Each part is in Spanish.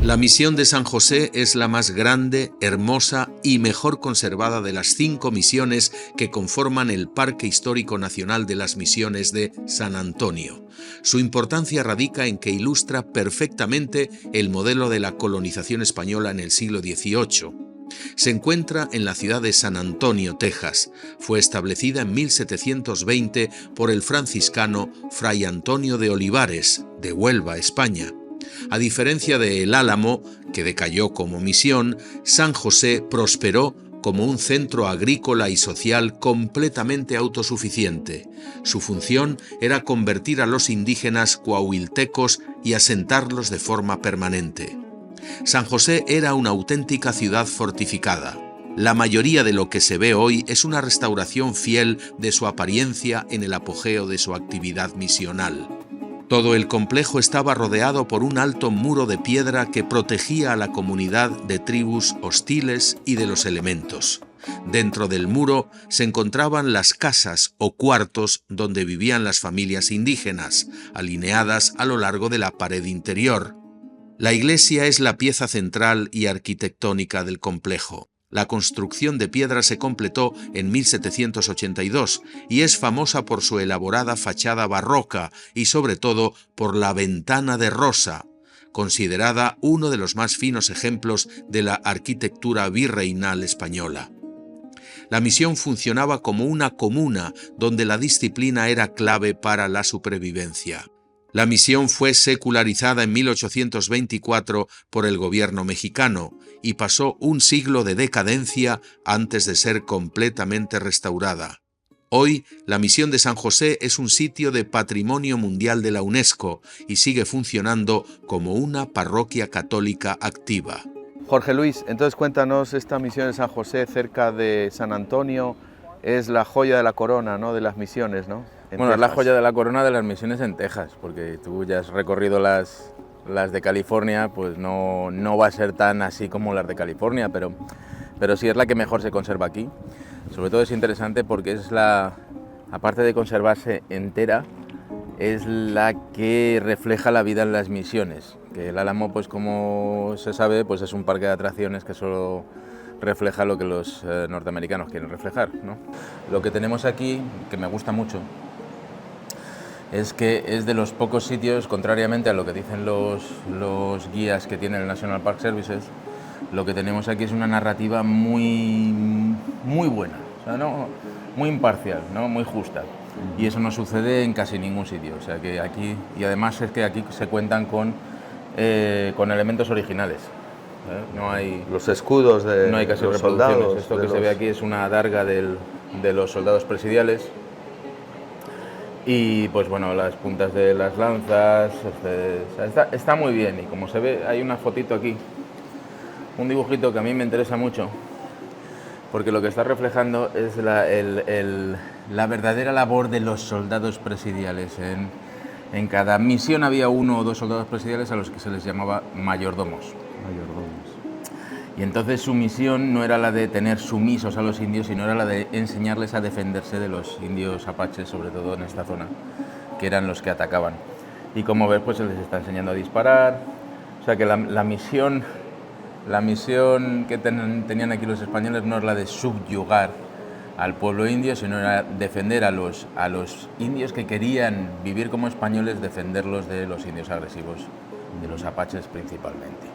La misión de San José es la más grande, hermosa y mejor conservada de las 5 misiones que conforman el Parque Histórico Nacional de las Misiones de San Antonio. Su importancia radica en que ilustra perfectamente el modelo de la colonización española en el siglo XVIII. Se encuentra en la ciudad de San Antonio, Texas. Fue establecida en 1720 por el franciscano Fray Antonio de Olivares, de Huelva, España. A diferencia de El Álamo, que decayó como misión, San José prosperó como un centro agrícola y social completamente autosuficiente. Su función era convertir a los indígenas coahuiltecos y asentarlos de forma permanente. San José era una auténtica ciudad fortificada. La mayoría de lo que se ve hoy es una restauración fiel de su apariencia en el apogeo de su actividad misional. Todo el complejo estaba rodeado por un alto muro de piedra que protegía a la comunidad de tribus hostiles y de los elementos. Dentro del muro se encontraban las casas o cuartos donde vivían las familias indígenas, alineadas a lo largo de la pared interior. La iglesia es la pieza central y arquitectónica del complejo. La construcción de piedra se completó en 1782 y es famosa por su elaborada fachada barroca y sobre todo por la ventana de rosa, considerada uno de los más finos ejemplos de la arquitectura virreinal española. La misión funcionaba como una comuna donde la disciplina era clave para la supervivencia. La misión fue secularizada en 1824 por el gobierno mexicano y pasó un siglo de decadencia antes de ser completamente restaurada. Hoy, la misión de San José es un sitio de Patrimonio Mundial de la UNESCO y sigue funcionando como una parroquia católica activa. Jorge Luis, entonces cuéntanos, esta misión de San José cerca de San Antonio es la joya de la corona, ¿no?, de las misiones, ¿no? Bueno, es la joya de la corona de las misiones en Texas, porque tú ya has recorrido las de California, pues no va a ser tan así como las de California, pero sí es la que mejor se conserva aquí. Sobre todo es interesante porque es aparte de conservarse entera, es la que refleja la vida en las misiones. Que el Álamo, pues como se sabe, pues es un parque de atracciones que solo refleja lo que los norteamericanos quieren reflejar, ¿no? Lo que tenemos aquí, que me gusta mucho, es que es de los pocos sitios, contrariamente a lo que dicen los guías que tiene el National Park Services, lo que tenemos aquí es una narrativa muy buena, o sea, ¿no?, muy imparcial, ¿no?, muy justa. Y eso no sucede en casi ningún sitio, o sea que aquí, y además es que aquí se cuentan con elementos originales. No hay los escudos de no hay casi los reproducciones. soldados. Esto que se ve aquí es una adarga de los soldados presidiales. Y pues bueno, las puntas de las lanzas, está muy bien. Y como se ve, hay una fotito aquí, un dibujito que a mí me interesa mucho, porque lo que está reflejando es la verdadera labor de los soldados presidiales. En cada misión había 1 o 2 soldados presidiales a los que se les llamaba mayordomos. Y entonces su misión no era la de tener sumisos a los indios, sino era la de enseñarles a defenderse de los indios apaches, sobre todo en esta zona, que eran los que atacaban. Y como ves, pues se les está enseñando a disparar. O sea que la misión que tenían aquí los españoles no es la de subyugar al pueblo indio, sino era defender a los indios que querían vivir como españoles, defenderlos de los indios agresivos, de los apaches principalmente.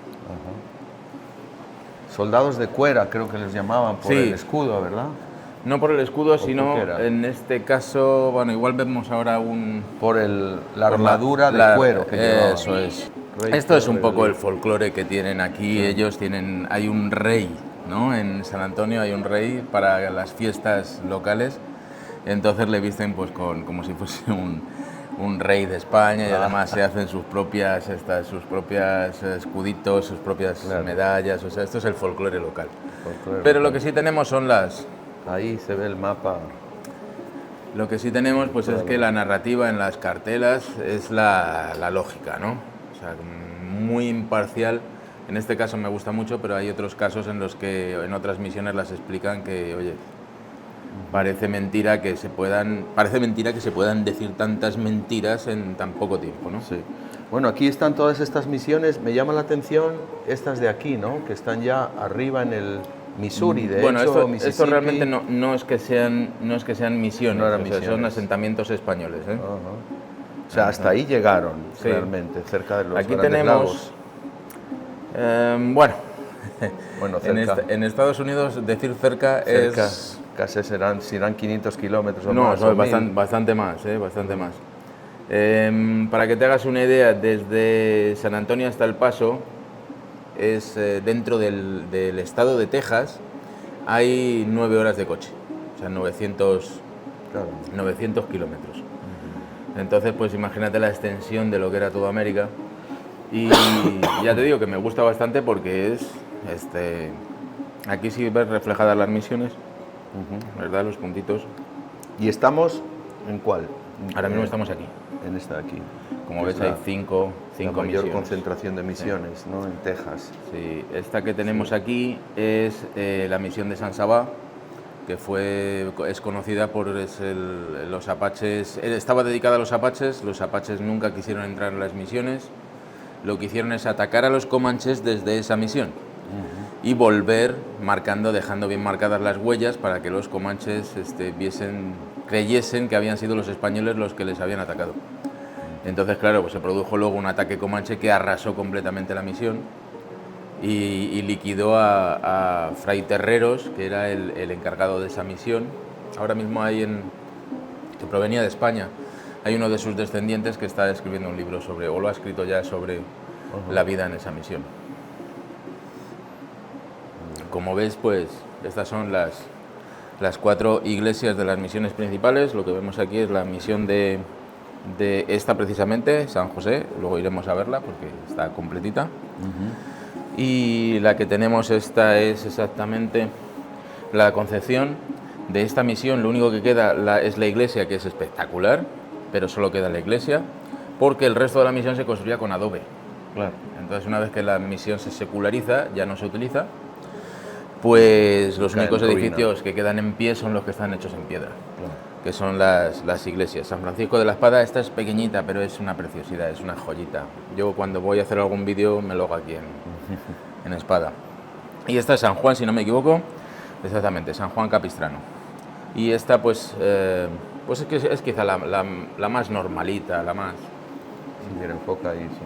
Soldados de cuera, creo que les llamaban, por Sí. el escudo, ¿verdad? No por el escudo, ¿O sino por qué era? en este caso, bueno, igual vemos ahora Por la armadura de cuero que llevaban. Eso es. Rey Esto es un Pedro poco de el folclore que tienen aquí. Sí. Hay un rey, ¿no? En San Antonio hay un rey para las fiestas locales. Entonces le visten pues como si fuese un rey de España, y además se hacen sus propias escuditos, sus propias medallas. O sea, esto es el folclore local. Pero lo que sí tenemos son Ahí se ve el mapa. Lo que sí tenemos pues es que la narrativa en las cartelas es la lógica, ¿no? O sea, muy imparcial. En este caso me gusta mucho, pero hay otros casos en los que en otras misiones las explican que, oye, parece mentira que se puedan decir tantas mentiras en tan poco tiempo, ¿no? Sí. Bueno, aquí están todas estas misiones. Me llama la atención estas de aquí, ¿no? Que están ya arriba en el Missouri, de bueno, hecho, esto realmente no es que sean misiones, No eran o sea, son misiones. asentamientos españoles, ¿eh? Ajá. O sea, hasta ahí llegaron, Sí. realmente, cerca de los Aquí grandes tenemos, lagos. bueno, Bueno, cerca. en Estados Unidos decir cerca Cerca, es... casi serán 500 kilómetros o No, más. son o 1000. bastante más, bastante más. Para que te hagas una idea, desde San Antonio hasta El Paso, es dentro del estado de Texas, hay 9 horas de coche, o sea, 900 Claro. kilómetros. Entonces, pues imagínate la extensión de lo que era toda América. Y ya te digo que me gusta bastante porque es, aquí sí ves reflejadas las misiones, ¿verdad? Los puntitos. ¿Y estamos en cuál? Ahora mismo estamos aquí. En esta de aquí. Como que ves, es hay la cinco mayor misiones. concentración de misiones, ¿no? En Texas. Sí, esta que tenemos aquí es la misión de San Sabá, que es conocida por los apaches. Estaba dedicada a los apaches nunca quisieron entrar en las misiones. Lo que hicieron es atacar a los comanches desde esa misión y volver dejando bien marcadas las huellas para que los comanches creyesen que habían sido los españoles los que les habían atacado. Entonces, claro, pues se produjo luego un ataque comanche que arrasó completamente la misión y liquidó a Fray Terreros, que era el encargado de esa misión. Ahora mismo que provenía de España, hay uno de sus descendientes que está escribiendo un libro o lo ha escrito ya sobre la vida en esa misión. Como ves, pues estas son las 4 iglesias de las misiones principales. Lo que vemos aquí es la misión de esta precisamente, San José, luego iremos a verla porque está completita. Y la que tenemos esta es exactamente la Concepción. De esta misión lo único que queda es la iglesia, que es espectacular, pero solo queda la iglesia, porque el resto de la misión se construía con adobe. Claro. Entonces, una vez que la misión se seculariza, ya no se utiliza, pues los únicos edificios que quedan en pie son los que están hechos en piedra, que son las iglesias. San Francisco de la Espada, esta es pequeñita, pero es una preciosidad, es una joyita. Yo cuando voy a hacer algún vídeo me lo hago aquí en Espada. Y esta es San Juan, si no me equivoco, exactamente, San Juan Capistrano. Y esta pues es quizá la más normalita, la más... Si quiere enfoca ahí, esta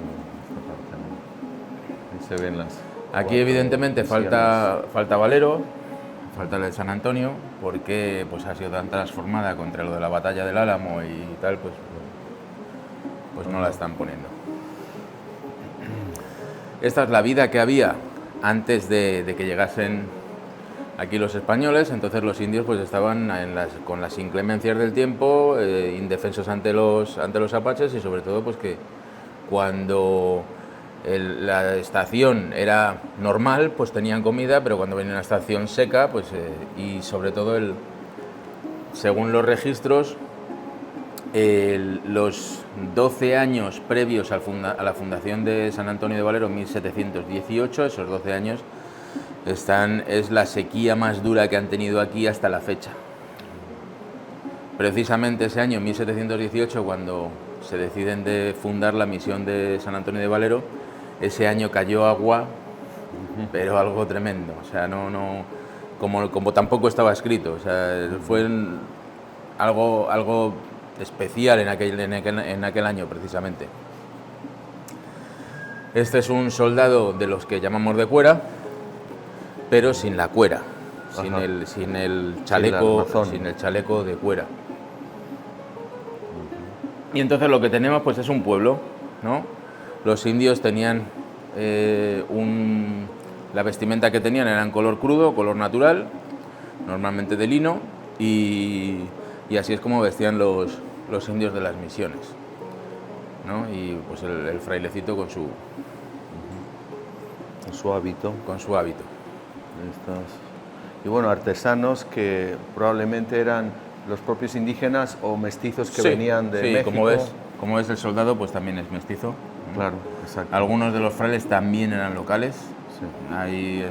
parte, ¿no? Ahí se ven las... Aquí evidentemente falta Valero, falta la de San Antonio, porque pues ha sido tan transformada contra lo de la batalla del Álamo y tal, pues no la están poniendo. Esta es la vida que había antes de que llegasen aquí los españoles. Entonces los indios pues estaban con las inclemencias del tiempo, indefensos ante los apaches, y sobre todo pues que cuando la estación era normal, pues tenían comida, pero cuando venía una estación seca, pues y sobre todo según los registros, los 12 años previos a la fundación de San Antonio de Valero, 1718, esos 12 años es la sequía más dura que han tenido aquí hasta la fecha. Precisamente ese año, 1718, cuando se deciden de fundar la misión de San Antonio de Valero, ese año cayó agua, pero algo tremendo, o sea, como tampoco estaba escrito, o sea, fue algo especial en aquel año precisamente. Este es un soldado de los que llamamos de cuera, pero sin la cuera, sin el chaleco de cuera. Y entonces lo que tenemos pues es un pueblo, ¿no? Los indios tenían la vestimenta que tenían era en color crudo, color natural, normalmente de lino, y así es como vestían los indios de las misiones, ¿no? Y pues el frailecito con su hábito. Con su hábito. Y bueno, artesanos que probablemente eran los propios indígenas o mestizos que venían de México. Como ves el soldado pues también es mestizo. Claro, exacto. Algunos de los frailes también eran locales. Sí. Hay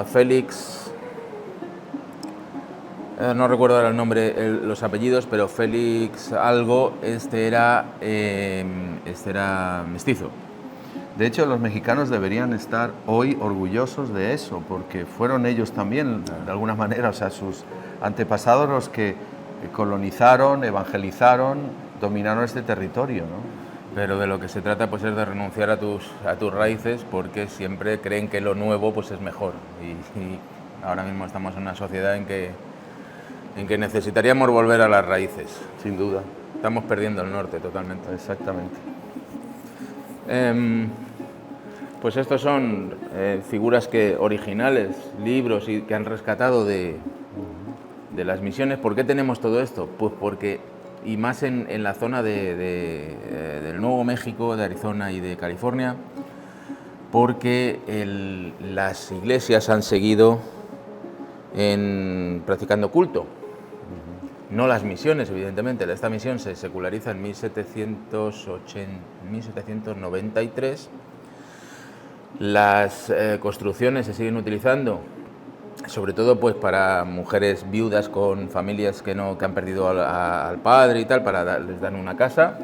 Félix, no recuerdo ahora el nombre, los apellidos, pero Félix algo, este era mestizo. De hecho, los mexicanos deberían estar hoy orgullosos de eso, porque fueron ellos también, de alguna manera, o sea, sus antepasados los que colonizaron, evangelizaron, dominaron este territorio, ¿no? Pero de lo que se trata pues es de renunciar a tus raíces, porque siempre creen que lo nuevo pues es mejor. Y ahora mismo estamos en una sociedad en que necesitaríamos volver a las raíces. Sin duda. Estamos perdiendo el norte totalmente. Exactamente. Pues estos son figuras originales, libros y que han rescatado de las misiones. ¿Por qué tenemos todo esto? Pues porque, y más en la zona del Nuevo México, de Arizona y de California, porque las iglesias han seguido practicando culto. No las misiones, evidentemente. Esta misión se seculariza en 1793. Las construcciones se siguen utilizando, sobre todo pues para mujeres viudas con familias que han perdido al padre y tal, les dan una casa,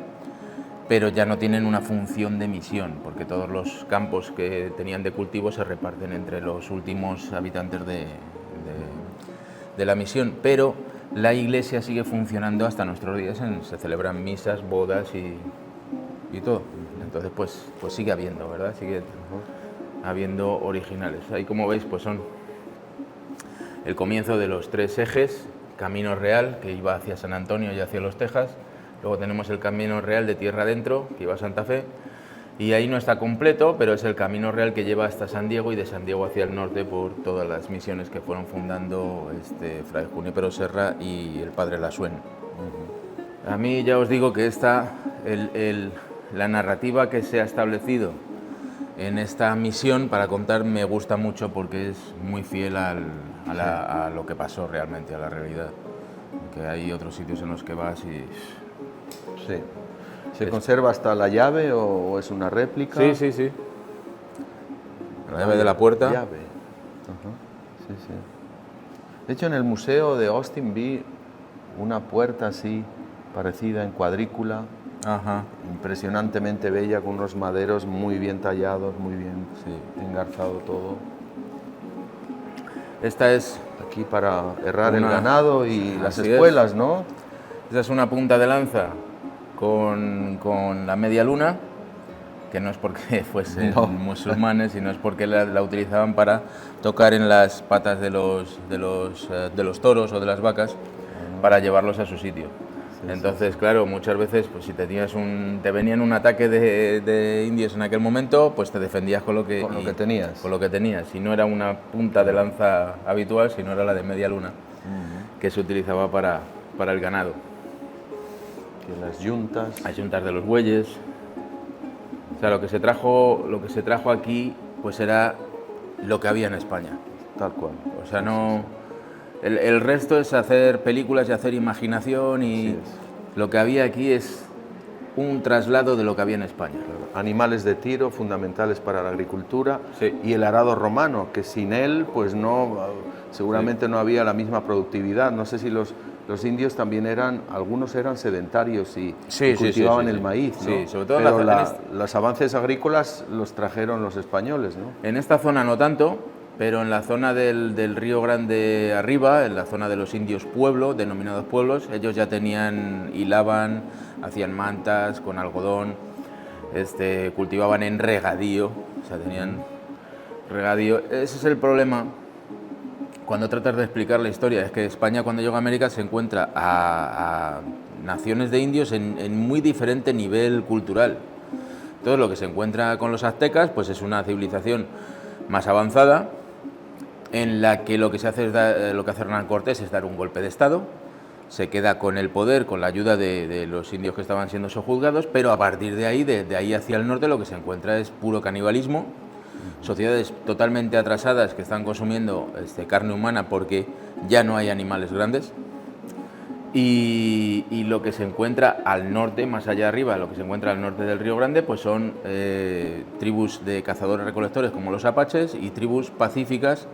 pero ya no tienen una función de misión, porque todos los campos que tenían de cultivo se reparten entre los últimos habitantes de la misión, pero la iglesia sigue funcionando hasta nuestros días, se celebran misas, bodas y todo. Entonces pues sigue habiendo, ¿verdad? Sigue habiendo originales. Ahí, como veis, pues son el comienzo de los 3 ejes: Camino Real, que iba hacia San Antonio y hacia Los Tejas. Luego tenemos el Camino Real de tierra adentro, que iba a Santa Fe. Y ahí no está completo, pero es el Camino Real que lleva hasta San Diego, y de San Diego hacia el norte por todas las misiones que fueron fundando Fray Junípero Serra y el Padre Lasuen. A mí ya os digo que la narrativa que se ha establecido en esta misión para contar me gusta mucho, porque es muy fiel a lo que pasó realmente, a la realidad. Que hay otros sitios en los que vas y... Sí. ¿Se conserva hasta la llave o es una réplica? Sí. La llave de la puerta. Llave. Sí. De hecho, en el museo de Austin vi una puerta así, parecida en cuadrícula, impresionantemente bella, con unos maderos muy bien tallados, muy bien engarzado todo. Esta es... Aquí para herrar el ganado y las espuelas, ¿no? Esta es una punta de lanza con la media luna, que no es porque fuesen musulmanes, sino es porque la utilizaban para tocar en las patas de los toros o de las vacas, para llevarlos a su sitio. Entonces, claro, muchas veces, pues si te venían un ataque de indios en aquel momento, pues te defendías con lo que tenías. Con lo que tenías. Y no era una punta de lanza habitual, sino era la de media luna, que se utilizaba para el ganado. Las yuntas de los bueyes. O sea, lo que se trajo aquí pues era lo que había en España. Tal cual. O sea, no... El resto es hacer películas y hacer imaginación, y lo que había aquí es un traslado de lo que había en España. Animales de tiro fundamentales para la agricultura, y el arado romano, que sin él pues seguramente no había la misma productividad. No sé si los indios también algunos eran sedentarios y cultivaban el maíz, ¿no? Sí, sobre todo. Pero los avances agrícolas los trajeron los españoles, ¿no? En esta zona no tanto, pero en la zona del Río Grande arriba, en la zona de los indios pueblo, denominados pueblos, ellos ya hilaban, hacían mantas con algodón, cultivaban en regadío, o sea, tenían regadío. Ese es el problema cuando tratas de explicar la historia, es que España, cuando llega a América, se encuentra a naciones de indios en muy diferente nivel cultural. Todo lo que se encuentra con los aztecas pues es una civilización más avanzada, en la que lo que hace Hernán Cortés es dar un golpe de Estado, se queda con el poder con la ayuda de los indios que estaban siendo sojuzgados, pero a partir de ahí hacia el norte, lo que se encuentra es puro canibalismo, sociedades totalmente atrasadas que están consumiendo carne humana porque ya no hay animales grandes, y lo que se encuentra al norte, más allá arriba, lo que se encuentra al norte del Río Grande, pues son tribus de cazadores-recolectores como los apaches, y tribus pacíficas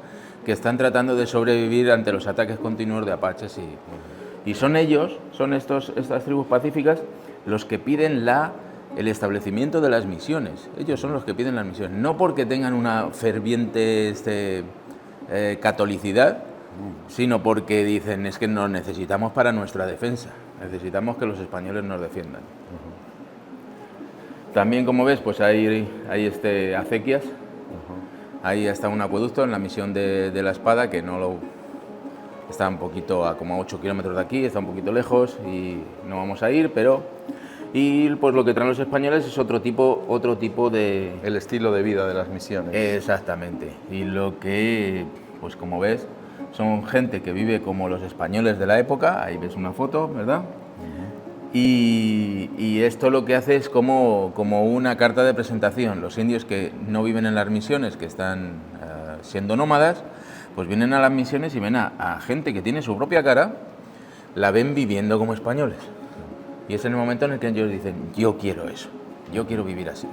que están tratando de sobrevivir ante los ataques continuos de apaches y son ellos, son estas tribus pacíficas los que piden el establecimiento de las misiones. Ellos son los que piden las misiones, no porque tengan una ferviente catolicidad, sino porque dicen es que nos necesitamos para nuestra defensa, necesitamos que los españoles nos defiendan. También, como ves, pues hay acequias, ahí está un acueducto en la misión de la Espada, que está un poquito a como a 8 kilómetros de aquí, está un poquito lejos y no vamos a ir, y pues lo que traen los españoles es otro tipo de... El estilo de vida de las misiones. Exactamente, y lo que, pues como ves, son gente que vive como los españoles de la época, ahí ves una foto, ¿verdad? Y esto lo que hace es como una carta de presentación. Los indios que no viven en las misiones, que están siendo nómadas, pues vienen a las misiones y ven a gente que tiene su propia cara, la ven viviendo como españoles. Y es en el momento en el que ellos dicen, yo quiero eso, yo quiero vivir así.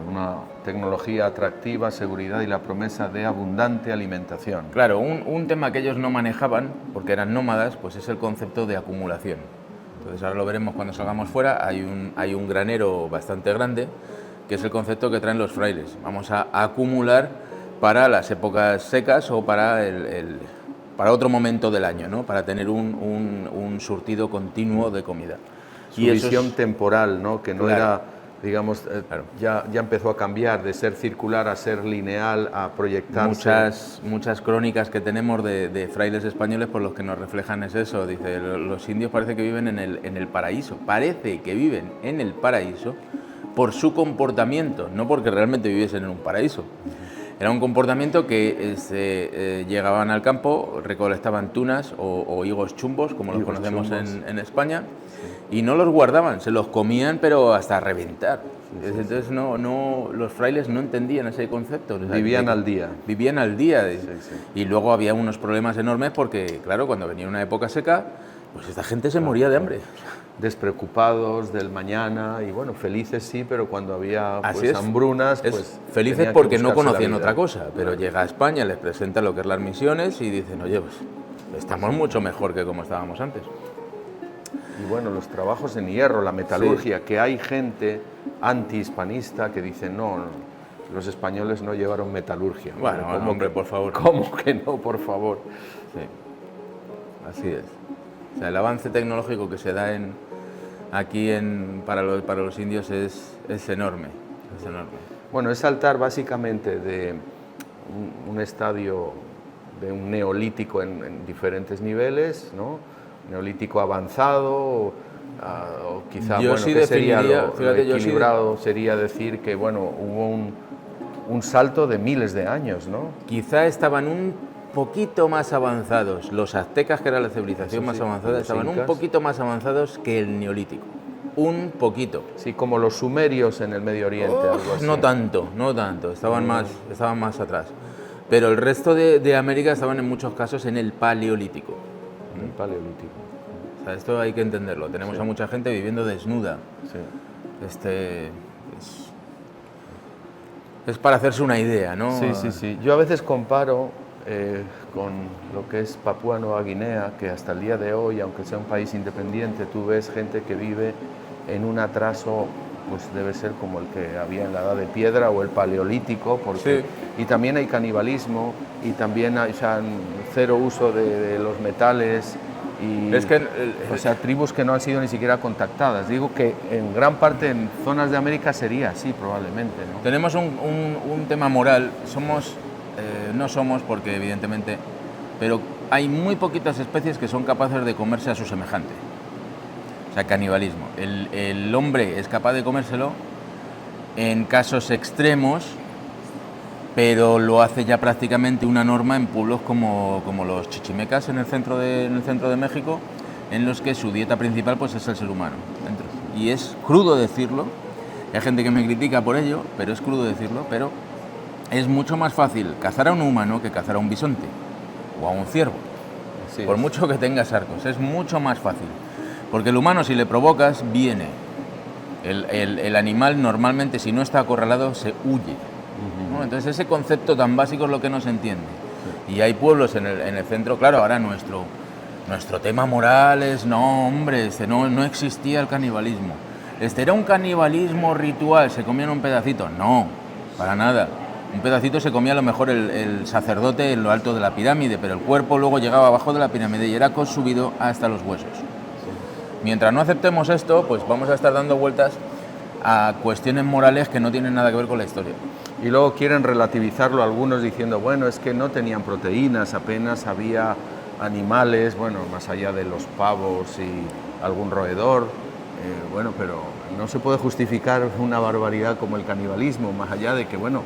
Una tecnología atractiva, seguridad y la promesa de abundante alimentación. Claro, un tema que ellos no manejaban, porque eran nómadas, pues es el concepto de acumulación. Entonces ahora lo veremos cuando salgamos fuera, hay un granero bastante grande, que es el concepto que traen los frailes. Vamos a acumular para las épocas secas o para otro momento del año, ¿no? Para tener un surtido continuo de comida. Su visión temporal, ¿no? Que no claro, era, digamos, claro. ya empezó a cambiar de ser circular a ser lineal, a proyectarse. Muchas crónicas que tenemos de frailes españoles por los que nos reflejan es eso. Dice, los indios parece que viven en el paraíso. Parece que viven en el paraíso por su comportamiento, no porque realmente viviesen en un paraíso. Era un comportamiento que llegaban al campo, recolectaban tunas o higos chumbos, como los conocemos en España, y no los guardaban, se los comían, pero hasta reventar. Entonces los frailes no entendían ese concepto. Vivían al día. Vivían al día. Y luego había unos problemas enormes porque, claro, cuando venía una época seca, pues esta gente se moría de hambre. Despreocupados del mañana y bueno, felices sí, pero cuando había pues, hambrunas, pues felices porque no conocían otra cosa, pero llega a España, les presenta lo que es las misiones y dicen, oye, pues estamos mucho mejor que como estábamos antes. Y bueno, los trabajos en hierro, la metalurgia, que hay gente antihispanista que dice no, los españoles no llevaron metalurgia. Bueno, hombre, por favor. ¿Cómo que no, por favor? Sí, así es. O sea, el avance tecnológico que se da aquí para los indios es enorme, es enorme. Bueno, es saltar básicamente de un estadio de un neolítico en diferentes niveles, ¿no? Neolítico avanzado, o quizá, yo bueno, sí que sería lo equilibrado, sí sería decir que, bueno, hubo un salto de miles de años, ¿no? Quizá estaban un poquito más avanzados, los aztecas, que era la civilización más avanzada, estaban un poquito más avanzados que el neolítico, un poquito. Sí, como los sumerios en el Medio Oriente, algo así. No tanto, estaban más atrás. Pero el resto de América estaban en muchos casos en el paleolítico. En el paleolítico. O sea, esto hay que entenderlo. Tenemos a mucha gente viviendo desnuda. Sí. Es para hacerse una idea, ¿no? Sí. Yo a veces comparo con lo que es Papúa Nueva Guinea, que hasta el día de hoy, aunque sea un país independiente, tú ves gente que vive en un atraso, pues debe ser como el que había en la Edad de Piedra o el Paleolítico, porque, y también hay canibalismo, y también hay cero uso de los metales, y, es que, o sea, tribus que no han sido ni siquiera contactadas. Digo que en gran parte en zonas de América sería así, probablemente, ¿no? Tenemos un tema moral, no somos porque evidentemente, pero hay muy poquitas especies que son capaces de comerse a su semejante. O sea, canibalismo. El hombre es capaz de comérselo en casos extremos, pero lo hace ya prácticamente una norma en pueblos como los chichimecas en el centro de México, en los que su dieta principal pues es el ser humano. Y es crudo decirlo, hay gente que me critica por ello, pero es crudo decirlo, pero es mucho más fácil cazar a un humano que cazar a un bisonte o a un ciervo. Sí, por mucho que tengas arcos, es mucho más fácil. Porque el humano, si le provocas, viene. El animal normalmente, si no está acorralado, se huye. ¿no? Entonces ese concepto tan básico es lo que no se entiende. Y hay pueblos en el centro, claro, ahora nuestro tema moral es, no, hombre, no existía el canibalismo. ¿Era un canibalismo ritual? ¿Se comían un pedacito? No, para nada. Un pedacito se comía a lo mejor el sacerdote en lo alto de la pirámide, pero el cuerpo luego llegaba abajo de la pirámide y era consumido hasta los huesos. Mientras no aceptemos esto, pues vamos a estar dando vueltas a cuestiones morales que no tienen nada que ver con la historia. Y luego quieren relativizarlo algunos diciendo, bueno, es que no tenían proteínas, apenas había animales, bueno, más allá de los pavos y algún roedor, bueno, pero no se puede justificar una barbaridad como el canibalismo, más allá de que, bueno,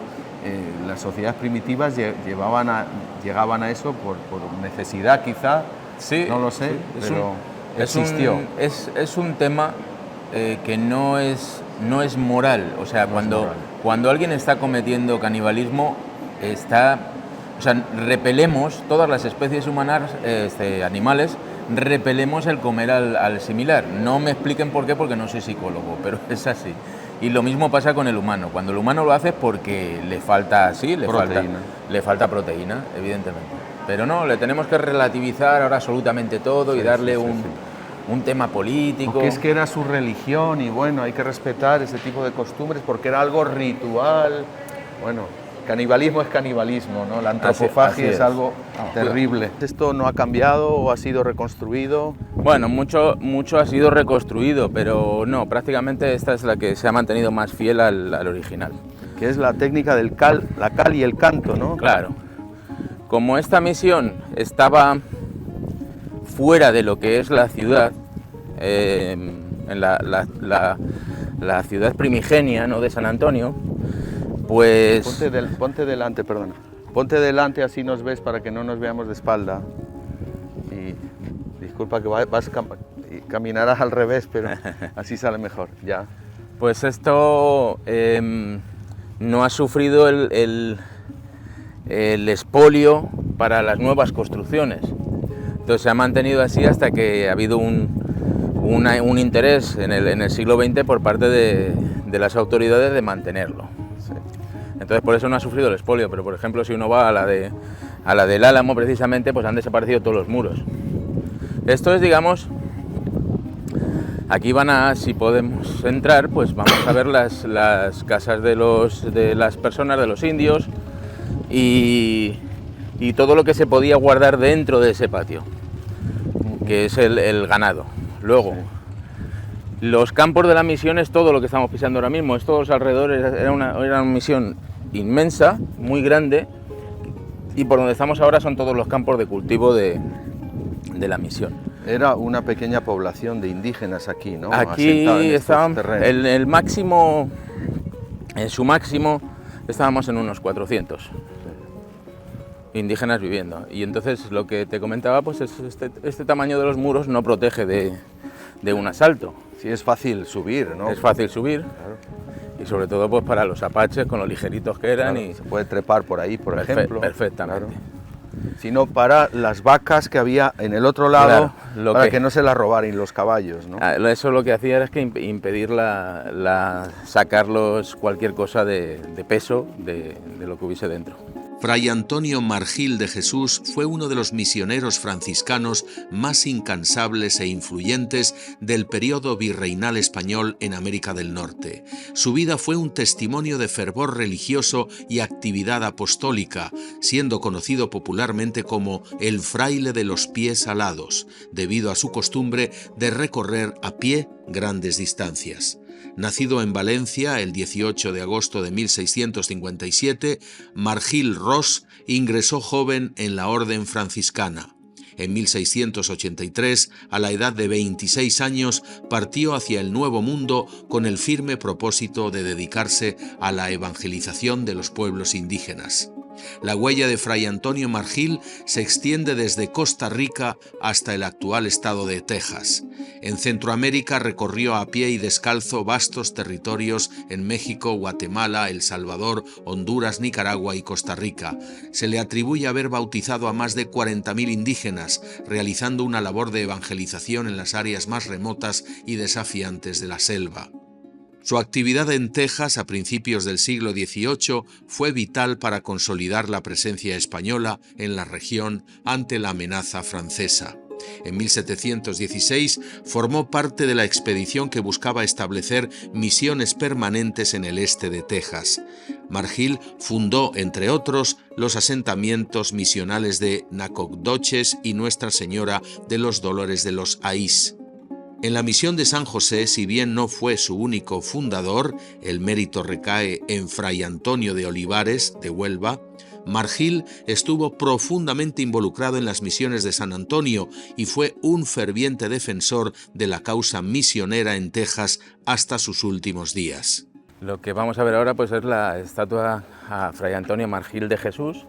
las sociedades primitivas llegaban a eso por necesidad quizá, sí, no lo sé, sí, pero existió. Es un tema que no es moral, o sea, cuando alguien está cometiendo canibalismo, repelemos, todas las especies humanas, animales, repelemos el comer al similar. No me expliquen por qué, porque no soy psicólogo, pero es así. Y lo mismo pasa con el humano. Cuando el humano lo hace es porque le falta proteína, evidentemente. Pero no, le tenemos que relativizar ahora absolutamente todo y darle un tema político. Porque es que era su religión y bueno, hay que respetar ese tipo de costumbres porque era algo ritual. Bueno, canibalismo es canibalismo, ¿no? La antropofagia es algo terrible. ¿Esto no ha cambiado o ha sido reconstruido? Bueno, mucho ha sido reconstruido, pero no, prácticamente esta es la que se ha mantenido más fiel al original. Que es la técnica del la cal y el canto, ¿no? Claro. Como esta misión estaba fuera de lo que es la ciudad, en la ciudad primigenia, ¿no?, de San Antonio, pues... Ponte delante, perdona. Ponte delante, así nos ves para que no nos veamos de espalda. Y disculpa que caminarás al revés, pero así sale mejor, ya. Pues esto no ha sufrido el expolio para las nuevas construcciones. Entonces se ha mantenido así hasta que ha habido un interés en el siglo XX por parte de las autoridades de mantenerlo. Sí. Entonces por eso no ha sufrido el expolio, pero por ejemplo si uno va a la del Álamo precisamente, pues han desaparecido todos los muros. Esto es, digamos, aquí si podemos entrar, pues vamos a ver las casas de las personas, de los indios, y todo lo que se podía guardar dentro de ese patio, que es el ganado. Luego, los campos de la misión es todo lo que estamos pisando ahora mismo, es todos los alrededores, era una misión inmensa, muy grande, y por donde estamos ahora son todos los campos de cultivo de la misión. Era una pequeña población de indígenas aquí, ¿no? Aquí estaban, el máximo, en su máximo, estábamos en unos 400 indígenas viviendo. Y entonces lo que te comentaba, pues es este tamaño de los muros no protege de un asalto. Sí, es fácil subir, ¿no? Es fácil subir, claro. Y sobre todo pues para los apaches, con lo ligeritos que eran. Claro, se puede trepar por ahí, por ejemplo. Perfectamente. Claro. Sino para las vacas que había en el otro lado, claro, para que no se las robaran los caballos, ¿no? Eso lo que hacía era impedir sacarlos cualquier cosa de peso de lo que hubiese dentro. Fray Antonio Margil de Jesús fue uno de los misioneros franciscanos más incansables e influyentes del periodo virreinal español en América del Norte. Su vida fue un testimonio de fervor religioso y actividad apostólica, siendo conocido popularmente como el fraile de los pies alados, debido a su costumbre de recorrer a pie grandes distancias. Nacido en Valencia el 18 de agosto de 1657, Margil Ros ingresó joven en la orden franciscana. En 1683, a la edad de 26 años, partió hacia el Nuevo Mundo con el firme propósito de dedicarse a la evangelización de los pueblos indígenas. La huella de Fray Antonio Margil se extiende desde Costa Rica hasta el actual estado de Texas. En Centroamérica recorrió a pie y descalzo vastos territorios en México, Guatemala, El Salvador, Honduras, Nicaragua y Costa Rica. Se le atribuye haber bautizado a más de 40.000 indígenas, realizando una labor de evangelización en las áreas más remotas y desafiantes de la selva. Su actividad en Texas a principios del siglo XVIII fue vital para consolidar la presencia española en la región ante la amenaza francesa. En 1716 formó parte de la expedición que buscaba establecer misiones permanentes en el este de Texas. Margil fundó, entre otros, los asentamientos misionales de Nacogdoches y Nuestra Señora de los Dolores de los Ahís. En la misión de San José, si bien no fue su único fundador, el mérito recae en Fray Antonio de Olivares, de Huelva. Margil estuvo profundamente involucrado en las misiones de San Antonio y fue un ferviente defensor de la causa misionera en Texas hasta sus últimos días. Lo que vamos a ver ahora pues es la estatua a Fray Antonio Margil de Jesús.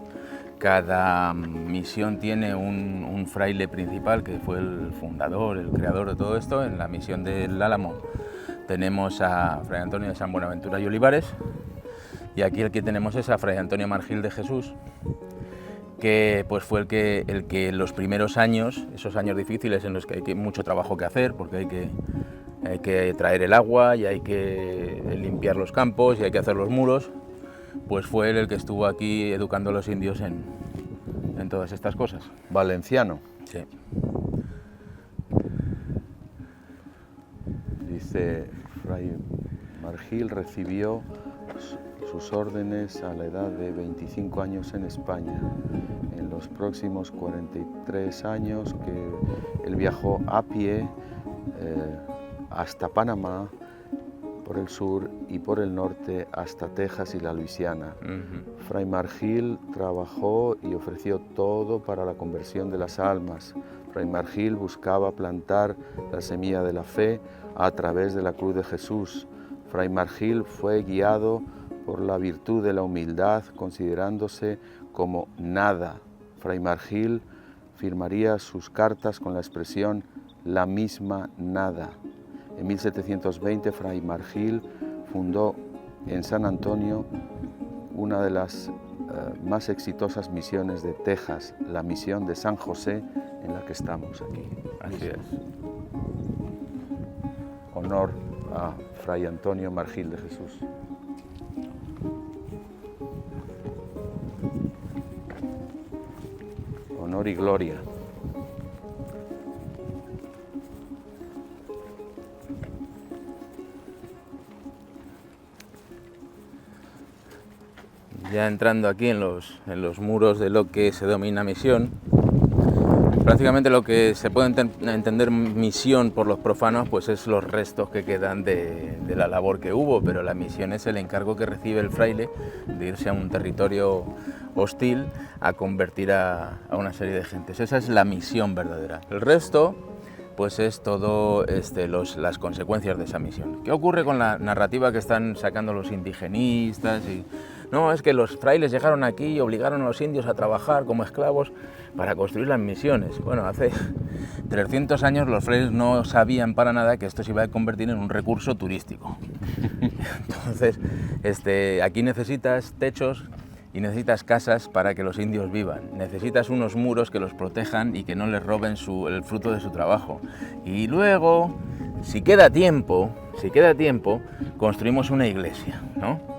Cada misión tiene un fraile principal que fue el fundador, el creador de todo esto. En la misión del Álamo tenemos a Fray Antonio de San Buenaventura y Olivares, y aquí el que tenemos es a Fray Antonio Margil de Jesús, que pues fue el que en los primeros años, esos años difíciles en los que hay mucho trabajo que hacer, porque hay que traer el agua y hay que limpiar los campos y hay que hacer los muros, pues fue él el que estuvo aquí educando a los indios en todas estas cosas. Valenciano. Sí. Dice, Fray Margil recibió sus órdenes a la edad de 25 años en España. En los próximos 43 años que él viajó a pie hasta Panamá, por el sur y por el norte hasta Texas y la Luisiana. Fray Margil trabajó y ofreció todo para la conversión de las almas. Fray Margil buscaba plantar la semilla de la fe a través de la cruz de Jesús. Fray Margil fue guiado por la virtud de la humildad, considerándose como nada. Fray Margil firmaría sus cartas con la expresión "la misma nada". En 1720, Fray Margil fundó en San Antonio una de las más exitosas misiones de Texas, la misión de San José, en la que estamos aquí. Así es. Honor a Fray Antonio Margil de Jesús. Honor y gloria. Ya entrando aquí en los muros de lo que se denomina misión, prácticamente lo que se puede entender misión por los profanos pues es los restos que quedan de la labor que hubo, pero la misión es el encargo que recibe el fraile de irse a un territorio hostil a convertir a una serie de gentes. Esa es la misión verdadera. El resto pues es todo las consecuencias de esa misión. ¿Qué ocurre con la narrativa que están sacando los indigenistas? No, es que los frailes llegaron aquí y obligaron a los indios a trabajar como esclavos para construir las misiones. Bueno, hace 300 años los frailes no sabían para nada que esto se iba a convertir en un recurso turístico. Entonces, aquí necesitas techos y necesitas casas para que los indios vivan. Necesitas unos muros que los protejan y que no les roben el fruto de su trabajo. Y luego, si queda tiempo, construimos una iglesia, ¿no?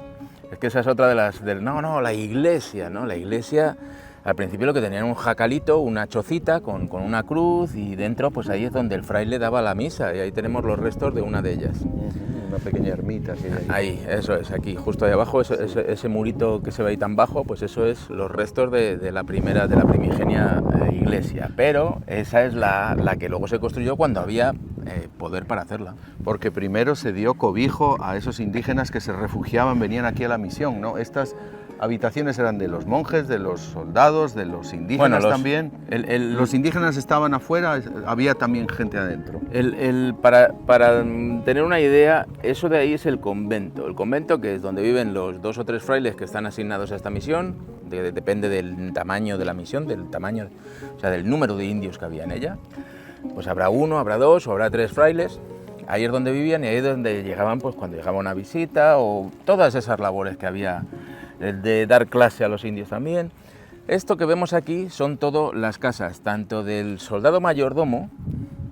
Es que esa es otra de las... la iglesia, ¿no? La iglesia, al principio lo que tenía era un jacalito, una chocita con una cruz, y dentro, pues ahí es donde el fraile daba la misa, y ahí tenemos los restos de una de ellas. Una pequeña ermita que hay ahí. Eso es, aquí, justo ahí abajo, ese murito que se ve ahí tan bajo, pues eso es los restos de la primigenia iglesia. Pero esa es la que luego se construyó cuando había poder para hacerla. Porque primero se dio cobijo a esos indígenas que se refugiaban, venían aquí a la misión, ¿no? Estas habitaciones eran de los monjes, de los soldados, de los indígenas también. Los indígenas estaban afuera, había también gente adentro. Para tener una idea, eso de ahí es el convento. El convento, que es donde viven los 2 o 3 frailes que están asignados a esta misión, depende del tamaño de la misión, del número de indios que había en ella. Pues habrá 1, habrá 2 o habrá 3 frailes. Ahí es donde vivían y ahí es donde llegaban, pues cuando llegaba una visita o todas esas labores que había, de dar clase a los indios también. Esto que vemos aquí son todas las casas, tanto del soldado mayordomo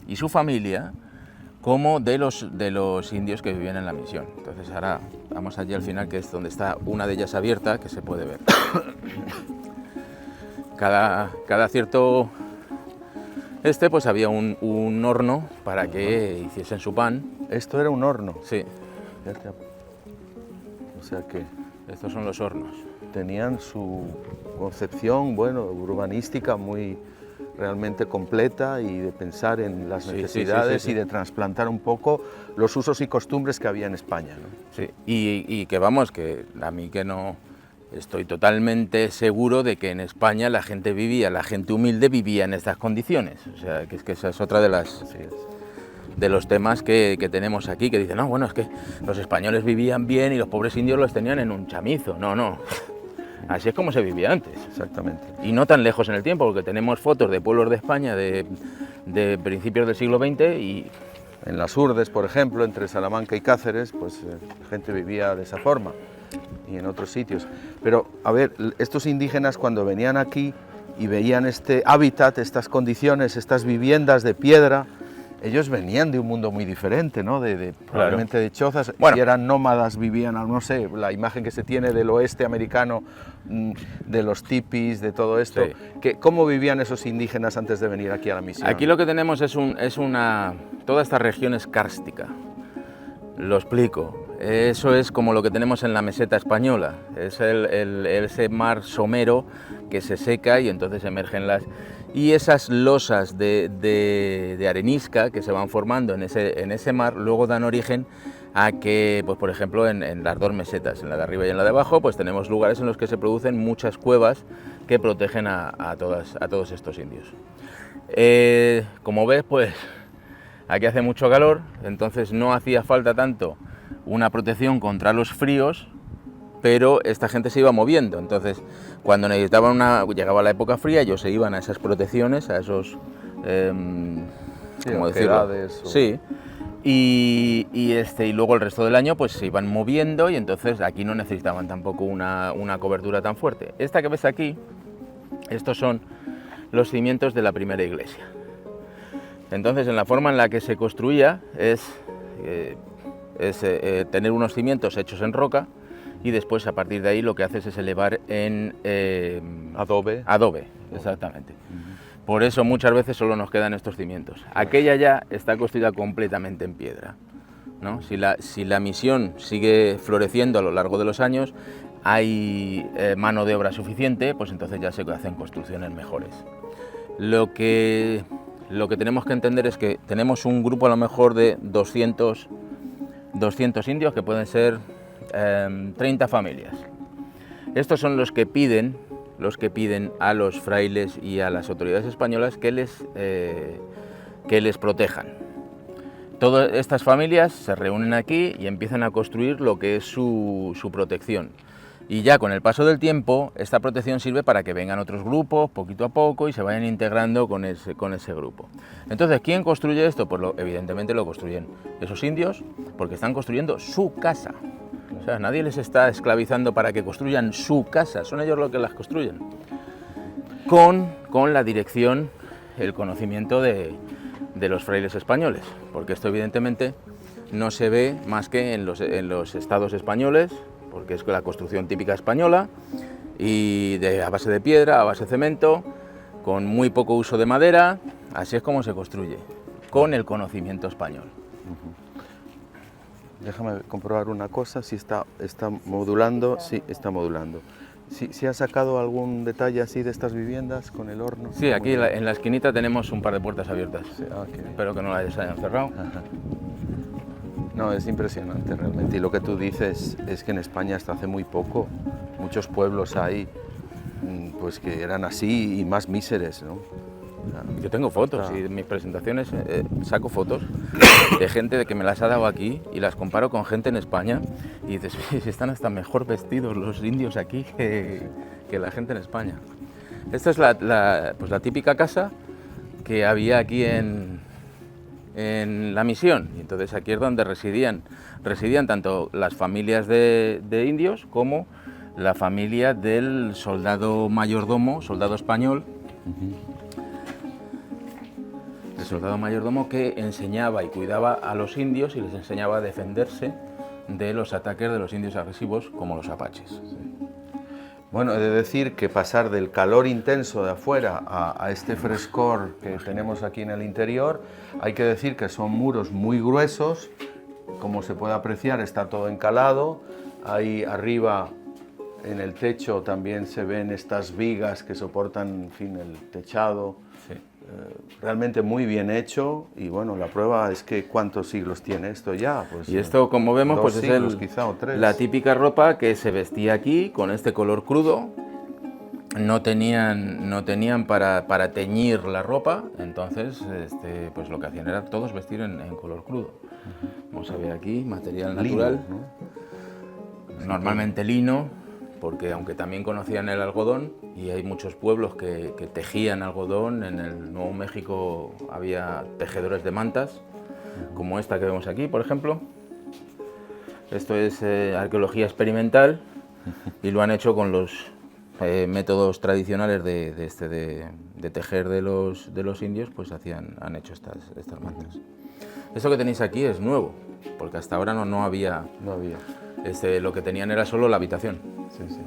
y su familia, como de los indios que vivían en la misión. Entonces ahora vamos allí al final, que es donde está una de ellas abierta, que se puede ver. Cada cierto pues había un horno para que hiciesen su pan. ¿Esto era un horno? Sí. O sea que Estos son los hornos. tenían su concepción, bueno, urbanística muy realmente completa y de pensar en las necesidades sí. y de trasplantar un poco los usos y costumbres que había en España, ¿no? Sí. Y que vamos, que a mí que no... Estoy totalmente seguro de que en España la gente humilde vivía en estas condiciones. O sea, que es que esa es otra de los temas que tenemos aquí, que dicen, no, bueno, es que los españoles vivían bien y los pobres indios los tenían en un chamizo. No. Así es como se vivía antes. Exactamente. Y no tan lejos en el tiempo, porque tenemos fotos de pueblos de España de principios del siglo XX y... En las Urdes, por ejemplo, entre Salamanca y Cáceres, pues la gente vivía de esa forma, y en otros sitios. Pero, a ver, estos indígenas cuando venían aquí y veían este hábitat, estas condiciones, estas viviendas de piedra, ellos venían de un mundo muy diferente, ¿no? Probablemente de chozas, bueno, y eran nómadas, vivían, no sé, la imagen que se tiene del oeste americano, de los tipis, de todo esto. Sí. ¿Cómo vivían esos indígenas antes de venir aquí a la misión? Aquí lo que tenemos toda esta región es kárstica. Lo explico. Eso es como lo que tenemos en la meseta española. Es ese mar somero que se seca y entonces emergen y esas losas de arenisca que se van formando en ese mar luego dan origen a que, pues por ejemplo, en las dos mesetas, en la de arriba y en la de abajo, pues tenemos lugares en los que se producen muchas cuevas que protegen a todos estos indios. Como ves, pues aquí hace mucho calor, entonces no hacía falta tanto una protección contra los fríos, pero esta gente se iba moviendo, entonces cuando necesitaban llegaba la época fría, ellos se iban a esas protecciones, a esos... ¿cómo decirlo? Sí. Y luego el resto del año pues se iban moviendo y entonces aquí no necesitaban tampoco una cobertura tan fuerte. Esta que ves aquí, estos son los cimientos de la primera iglesia. Entonces, en la forma en la que se construía es tener unos cimientos hechos en roca y después a partir de ahí lo que haces es elevar en... adobe. Adobe, exactamente. Por eso muchas veces solo nos quedan estos cimientos. Aquella ya está construida completamente en piedra, ¿no? Si la misión sigue floreciendo a lo largo de los años, hay mano de obra suficiente, pues entonces ya se hacen construcciones mejores. Lo que tenemos que entender es que tenemos un grupo a lo mejor de 200 indios, que pueden ser 30 familias. Estos son los que piden a los frailes y a las autoridades españolas que les protejan. Todas estas familias se reúnen aquí y empiezan a construir lo que es su protección. Y ya con el paso del tiempo, esta protección sirve para que vengan otros grupos poquito a poco y se vayan integrando con ese grupo. Entonces, ¿quién construye esto? Pues evidentemente lo construyen esos indios, porque están construyendo su casa. O sea, nadie les está esclavizando para que construyan su casa, son ellos los que las construyen. Con la dirección, el conocimiento de los frailes españoles, porque esto evidentemente no se ve más que en los estados españoles, porque es la construcción típica española, y a base de piedra, a base de cemento, con muy poco uso de madera. Así es como se construye, con el conocimiento español. Déjame comprobar una cosa, si está modulando. Sí, está modulando. ¿Sí ha sacado algún detalle así de estas viviendas con el horno? Sí, aquí en la esquinita tenemos un par de puertas abiertas. Sí, qué bien. Espero que no las hayan cerrado. Ajá. No, es impresionante realmente. Y lo que tú dices es que en España hasta hace muy poco muchos pueblos hay pues que eran así y más míseres, ¿no? Yo tengo fotos y en mis presentaciones saco fotos de gente que me las ha dado aquí y las comparo con gente en España y dices, si están hasta mejor vestidos los indios aquí que la gente en España. Esta es la típica casa que había aquí en la misión, y entonces aquí es donde residían tanto las familias de indios como la familia del soldado mayordomo, soldado español. soldado mayordomo que enseñaba y cuidaba a los indios y les enseñaba a defenderse de los ataques de los indios agresivos como los apaches. Sí. Bueno, he de decir que pasar del calor intenso de afuera a este frescor que tenemos aquí en el interior, hay que decir que son muros muy gruesos, como se puede apreciar está todo encalado, ahí arriba en el techo también se ven estas vigas que soportan, en fin, el techado. Sí. Realmente muy bien hecho y bueno, la prueba es que ¿cuántos siglos tiene esto ya? Pues, y esto, como vemos, pues siglos, es quizá, o 3. La típica ropa que se vestía aquí con este color crudo. No tenían para teñir la ropa, entonces pues lo que hacían era todos vestir en color crudo. Como se ve aquí, material natural, Lino, ¿no? normalmente lino, porque aunque también conocían el algodón, y hay muchos pueblos que tejían algodón, en el Nuevo México había tejedores de mantas, como esta que vemos aquí, por ejemplo. Esto es arqueología experimental y lo han hecho con los métodos tradicionales de tejer de los indios, pues han hecho estas mantas. Esto que tenéis aquí es nuevo, porque hasta ahora no había. No había. Lo que tenían era solo la habitación. Sí, sí.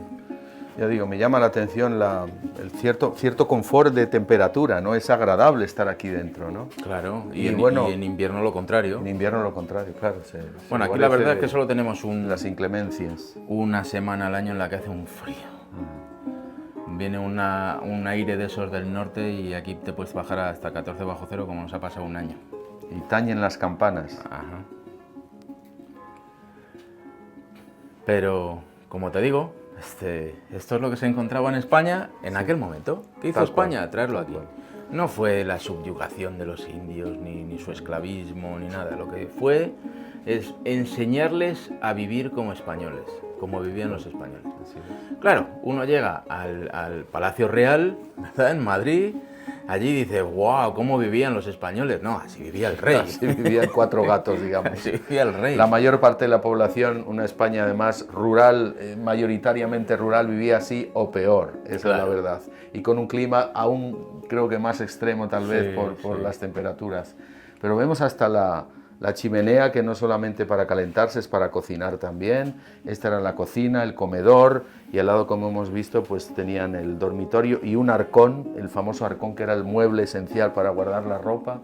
Ya digo, me llama la atención el cierto confort de temperatura, ¿no? Es agradable estar aquí dentro, ¿no? Claro, y en invierno lo contrario. En invierno lo contrario, claro. Bueno, aquí la verdad es que solo tenemos las inclemencias. Una semana al año en la que hace un frío. Viene un aire de esos del norte y aquí te puedes bajar hasta 14 bajo cero, como nos ha pasado un año. Y tañen las campanas. Ajá. Pero, como te digo, esto es lo que se encontraba en España en aquel momento. ¿Qué hizo España? Traerlo aquí. No fue la subyugación de los indios, ni su esclavismo, ni nada. Lo que fue es enseñarles a vivir como españoles, como vivían los españoles. Claro, uno llega al Palacio Real, ¿verdad?, en Madrid. Allí dice, wow, ¿cómo vivían los españoles? No, así vivía el rey. Así vivían 4 gatos, digamos. Así vivía el rey. La mayor parte de la población, una España además rural, mayoritariamente rural, vivía así o peor, esa es la verdad. Y con un clima aún, creo que más extremo tal vez por las temperaturas. Pero vemos hasta la chimenea, que no solamente para calentarse, es para cocinar también. Esta era la cocina, el comedor, y al lado, como hemos visto, pues tenían el dormitorio y un arcón, el famoso arcón, que era el mueble esencial para guardar la ropa.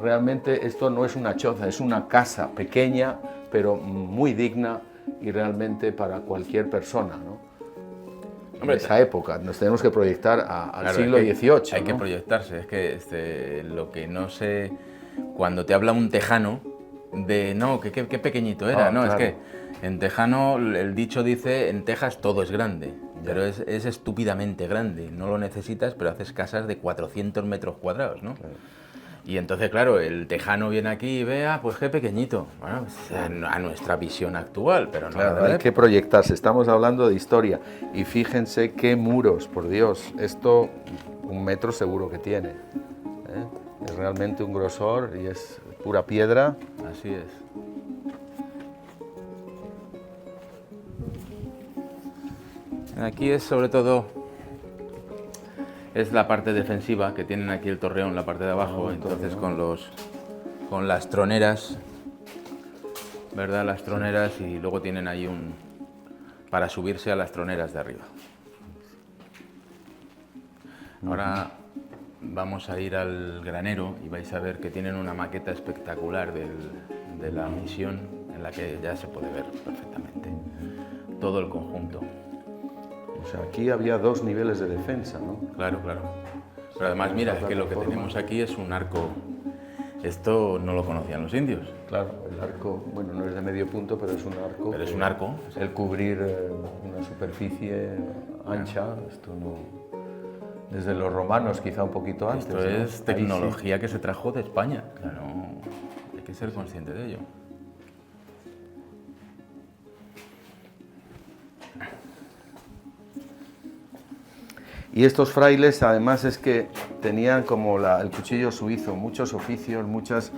Realmente esto no es una choza, es una casa pequeña, pero muy digna y realmente para cualquier persona, ¿no? En esa época, nos tenemos que proyectar al siglo XVIII. Hay que proyectarse, es que lo que no sé, cuando te habla un tejano, no, qué pequeñito era, no, claro. Es que en tejano el dicho dice, en Texas todo es grande, pero es estúpidamente grande, no lo necesitas, pero haces casas de 400 metros cuadrados, ¿no? Claro. Y entonces, claro, el tejano viene aquí y vea, pues qué pequeñito, bueno, pues, a nuestra visión actual, pero no. Claro, hay que proyectarse, estamos hablando de historia, y fíjense qué muros, por Dios, esto 1 metro seguro que tiene, ¿eh? Es realmente un grosor y es pura piedra. Así es. Aquí es sobre todo, es la parte defensiva, que tienen aquí el torreón, la parte de abajo, entonces con las troneras, ¿verdad? Las troneras, y luego tienen ahí para subirse a las troneras de arriba. Ahora vamos a ir al granero y vais a ver que tienen una maqueta espectacular de la misión, en la que ya se puede ver perfectamente todo el conjunto. O sea, aquí había 2 niveles de defensa, ¿no? Claro, claro. Pero además, mira, es que lo que tenemos aquí es un arco. Esto no lo conocían los indios. Claro, el arco, bueno, no es de medio punto, pero es un arco. Pero es un arco. El cubrir una superficie ancha, esto no. Desde los romanos, quizá un poquito antes. Esto es tecnología que se trajo de España. Claro, hay que ser consciente de ello. Y estos frailes, además, es que tenían como el cuchillo suizo, muchos oficios, muchas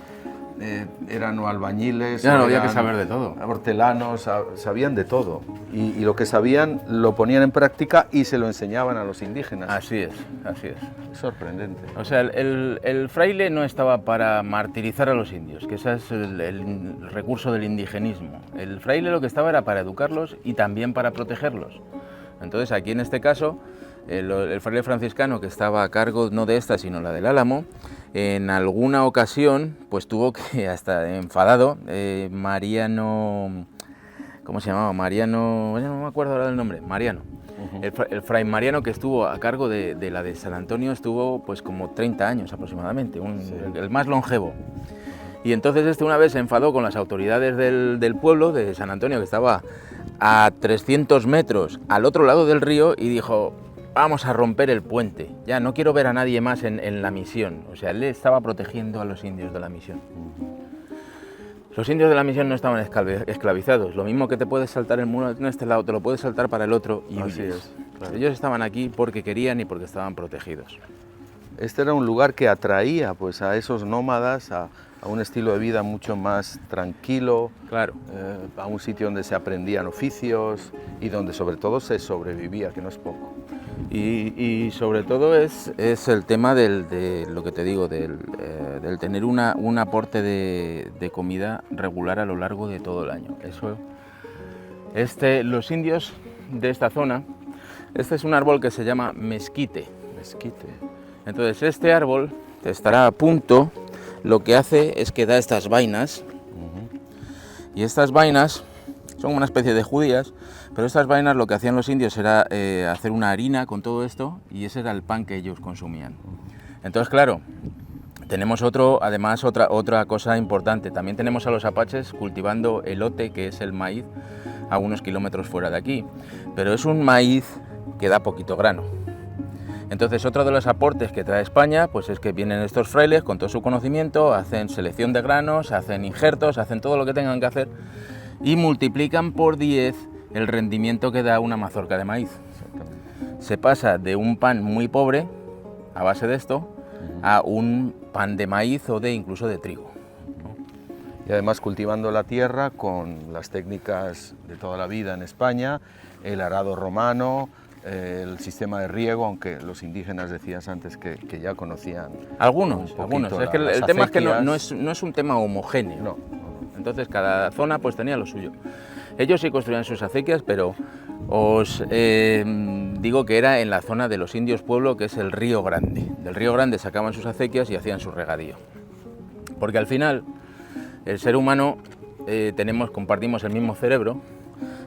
eran albañiles, Claro, había que saber de todo. Hortelanos, sabían de todo. Y lo que sabían lo ponían en práctica y se lo enseñaban a los indígenas. Así es, así es. Es sorprendente. O sea, el fraile no estaba para martirizar a los indios, que ese es el recurso del indigenismo. El fraile lo que estaba era para educarlos y también para protegerlos. Entonces, aquí en este caso, el fraile franciscano, que estaba a cargo no de esta, sino la del Álamo, en alguna ocasión pues tuvo que, hasta enfadado, Mariano, ¿cómo se llamaba? Mariano, bueno, no me acuerdo ahora del nombre, Mariano. El fray Mariano, que estuvo a cargo de la de San Antonio, estuvo pues como 30 años aproximadamente, el más longevo. Y entonces una vez se enfadó con las autoridades del pueblo de San Antonio, que estaba a 300 metros al otro lado del río, y dijo: vamos a romper el puente, ya no quiero ver a nadie más en la misión. O sea, él estaba protegiendo a los indios de la misión. Los indios de la misión no estaban esclavizados, lo mismo que te puedes saltar el muro de este lado, te lo puedes saltar para el otro y huyes. Claro. Ellos estaban aquí porque querían y porque estaban protegidos. Este era un lugar que atraía pues, a esos nómadas a un estilo de vida mucho más tranquilo, claro. A un sitio donde se aprendían oficios y donde sobre todo se sobrevivía, que no es poco. Y sobre todo es el tema de lo que te digo, del tener un aporte de comida regular a lo largo de todo el año. Eso, los indios de esta zona, este es un árbol que se llama mezquite. Mezquite. Entonces este árbol estará a punto, lo que hace es que da estas vainas, y estas vainas son una especie de judías, pero estas vainas lo que hacían los indios era hacer una harina con todo esto, y ese era el pan que ellos consumían. Entonces, claro, tenemos además otra cosa importante, también tenemos a los apaches cultivando elote, que es el maíz, a unos kilómetros fuera de aquí, pero es un maíz que da poquito grano. Entonces, otro de los aportes que trae España pues es que vienen estos frailes con todo su conocimiento, hacen selección de granos, hacen injertos, hacen todo lo que tengan que hacer y multiplican por 10 el rendimiento que da una mazorca de maíz. Se pasa de un pan muy pobre, a base de esto, a un pan de maíz o incluso de trigo. Y además cultivando la tierra con las técnicas de toda la vida en España, el arado romano, el sistema de riego, aunque los indígenas decías antes que ya conocían. Algunos. Es que el tema es que no es un tema homogéneo. No. Entonces cada zona pues tenía lo suyo. Ellos sí construían sus acequias, pero os digo que era en la zona de los indios pueblo, que es el Río Grande. Del Río Grande sacaban sus acequias y hacían su regadío. Porque al final el ser humano compartimos el mismo cerebro,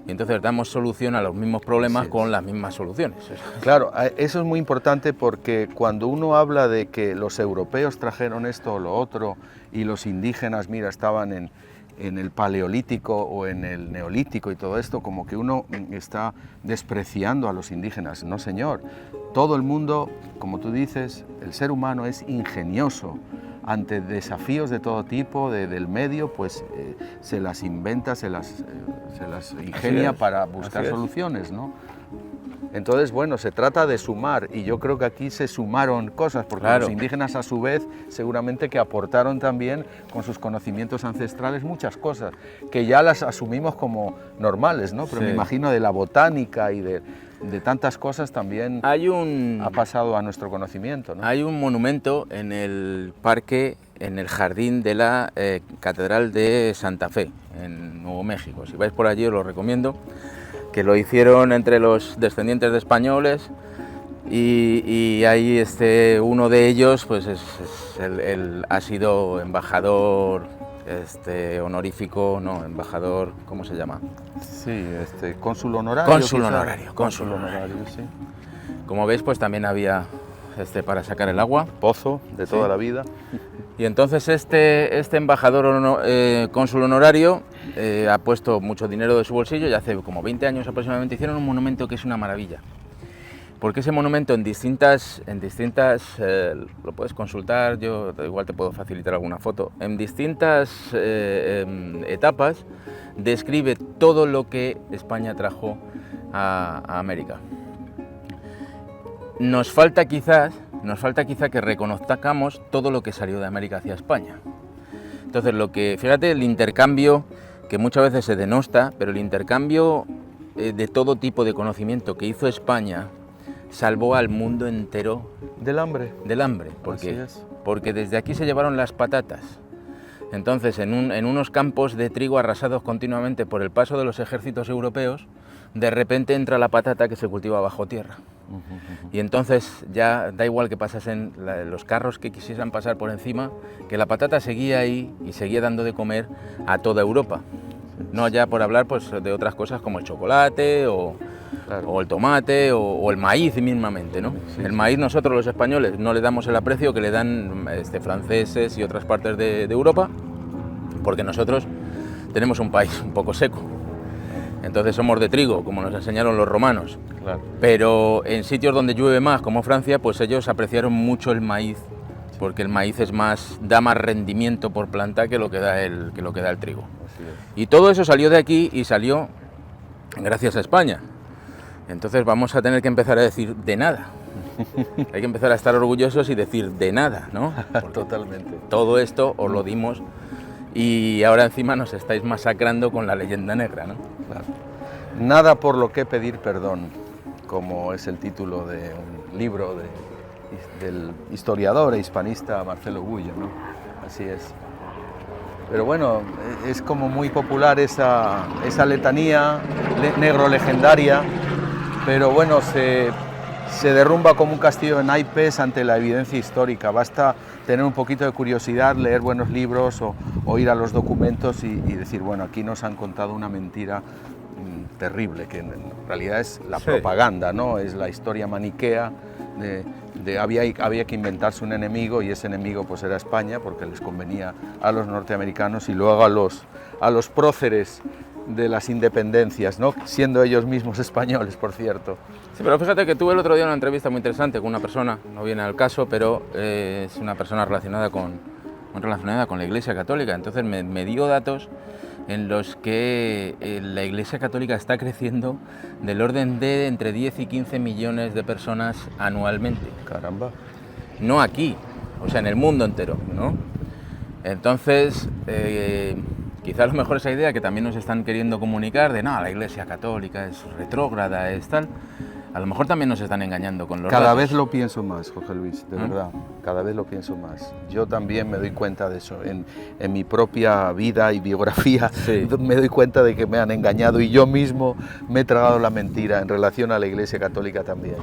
y entonces damos solución a los mismos problemas con las mismas soluciones. Claro, eso es muy importante, porque cuando uno habla de que los europeos trajeron esto o lo otro y los indígenas, mira, estaban en el paleolítico o en el neolítico y todo esto, como que uno está despreciando a los indígenas. No, señor, todo el mundo, como tú dices, el ser humano es ingenioso. Ante desafíos de todo tipo del medio, pues se las inventa, se las ingenia para buscar soluciones, ¿no? Entonces, bueno, se trata de sumar, y yo creo que aquí se sumaron cosas, porque claro, los indígenas a su vez seguramente que aportaron también con sus conocimientos ancestrales muchas cosas, que ya las asumimos como normales, ¿no? Pero me imagino de la botánica y de tantas cosas también ha pasado a nuestro conocimiento, ¿no? Hay un monumento en el parque, en el jardín de la Catedral de Santa Fe, en Nuevo México. Si vais por allí os lo recomiendo, que lo hicieron entre los descendientes de españoles, y ahí uno de ellos pues ha sido embajador honorífico, no, embajador, ¿cómo se llama? Sí, cónsul honorario. Cónsul honorario, sí. Como veis, pues también había para sacar el agua. Pozo de toda la vida. Y entonces este embajador cónsul honorario ha puesto mucho dinero de su bolsillo, y hace como 20 años aproximadamente hicieron un monumento que es una maravilla. Porque ese monumento en distintas lo puedes consultar, yo igual te puedo facilitar alguna foto, en distintas etapas describe todo lo que España trajo a América. Nos falta quizá que reconozcamos todo lo que salió de América hacia España. Entonces, fíjate, el intercambio, que muchas veces se denosta, pero el intercambio de todo tipo de conocimiento que hizo España salvó al mundo entero del hambre. Porque desde aquí se llevaron las patatas. Entonces, en unos campos de trigo arrasados continuamente por el paso de los ejércitos europeos, de repente entra la patata que se cultiva bajo tierra. Y entonces ya da igual que pasasen los carros que quisieran pasar por encima, que la patata seguía ahí y seguía dando de comer a toda Europa. No ya por hablar pues, de otras cosas como el chocolate o el tomate o el maíz mismamente, ¿no? Sí, el maíz nosotros los españoles no le damos el aprecio que le dan franceses y otras partes de Europa, porque nosotros tenemos un país un poco seco. Entonces somos de trigo, como nos enseñaron los romanos. Claro. Pero en sitios donde llueve más, como Francia, pues ellos apreciaron mucho el maíz, porque el maíz da más rendimiento por planta que lo que da el trigo. Así es. Y todo eso salió de aquí y salió gracias a España. Entonces vamos a tener que empezar a decir de nada. Hay que empezar a estar orgullosos y decir de nada, ¿no? Porque totalmente. Todo esto os lo dimos y ahora encima nos estáis masacrando con la leyenda negra, ¿no? Claro. Nada por lo que pedir perdón, como es el título de un libro del historiador e hispanista Marcelo Gullo, ¿no? Así es. Pero bueno, es como muy popular esa letanía negro legendaria, pero bueno, se derrumba como un castillo de naipes ante la evidencia histórica. Basta tener un poquito de curiosidad, leer buenos libros o ir a los documentos y decir, bueno, aquí nos han contado una mentira terrible, que en realidad es la propaganda, ¿no? Es la historia maniquea había que inventarse un enemigo y ese enemigo pues era España porque les convenía a los norteamericanos y luego a los próceres de las independencias, ¿no? Siendo ellos mismos españoles, por cierto. Sí, pero fíjate que tuve el otro día una entrevista muy interesante con una persona, no viene al caso, pero es una persona relacionada con la Iglesia Católica. Entonces me dio datos en los que la Iglesia Católica está creciendo del orden de entre 10 y 15 millones de personas anualmente. Caramba. No aquí, o sea, en el mundo entero, ¿no? Entonces, quizá a lo mejor esa idea que también nos están queriendo comunicar de no, la Iglesia Católica es retrógrada, es tal, a lo mejor también nos están engañando con los Cada datos. vez lo pienso más, Jorge Luis, de verdad, cada vez lo pienso más. Yo también me doy cuenta de eso, en mi propia vida y biografía, sí. Me doy cuenta de que me han engañado y yo mismo me he tragado la mentira en relación a la Iglesia Católica también.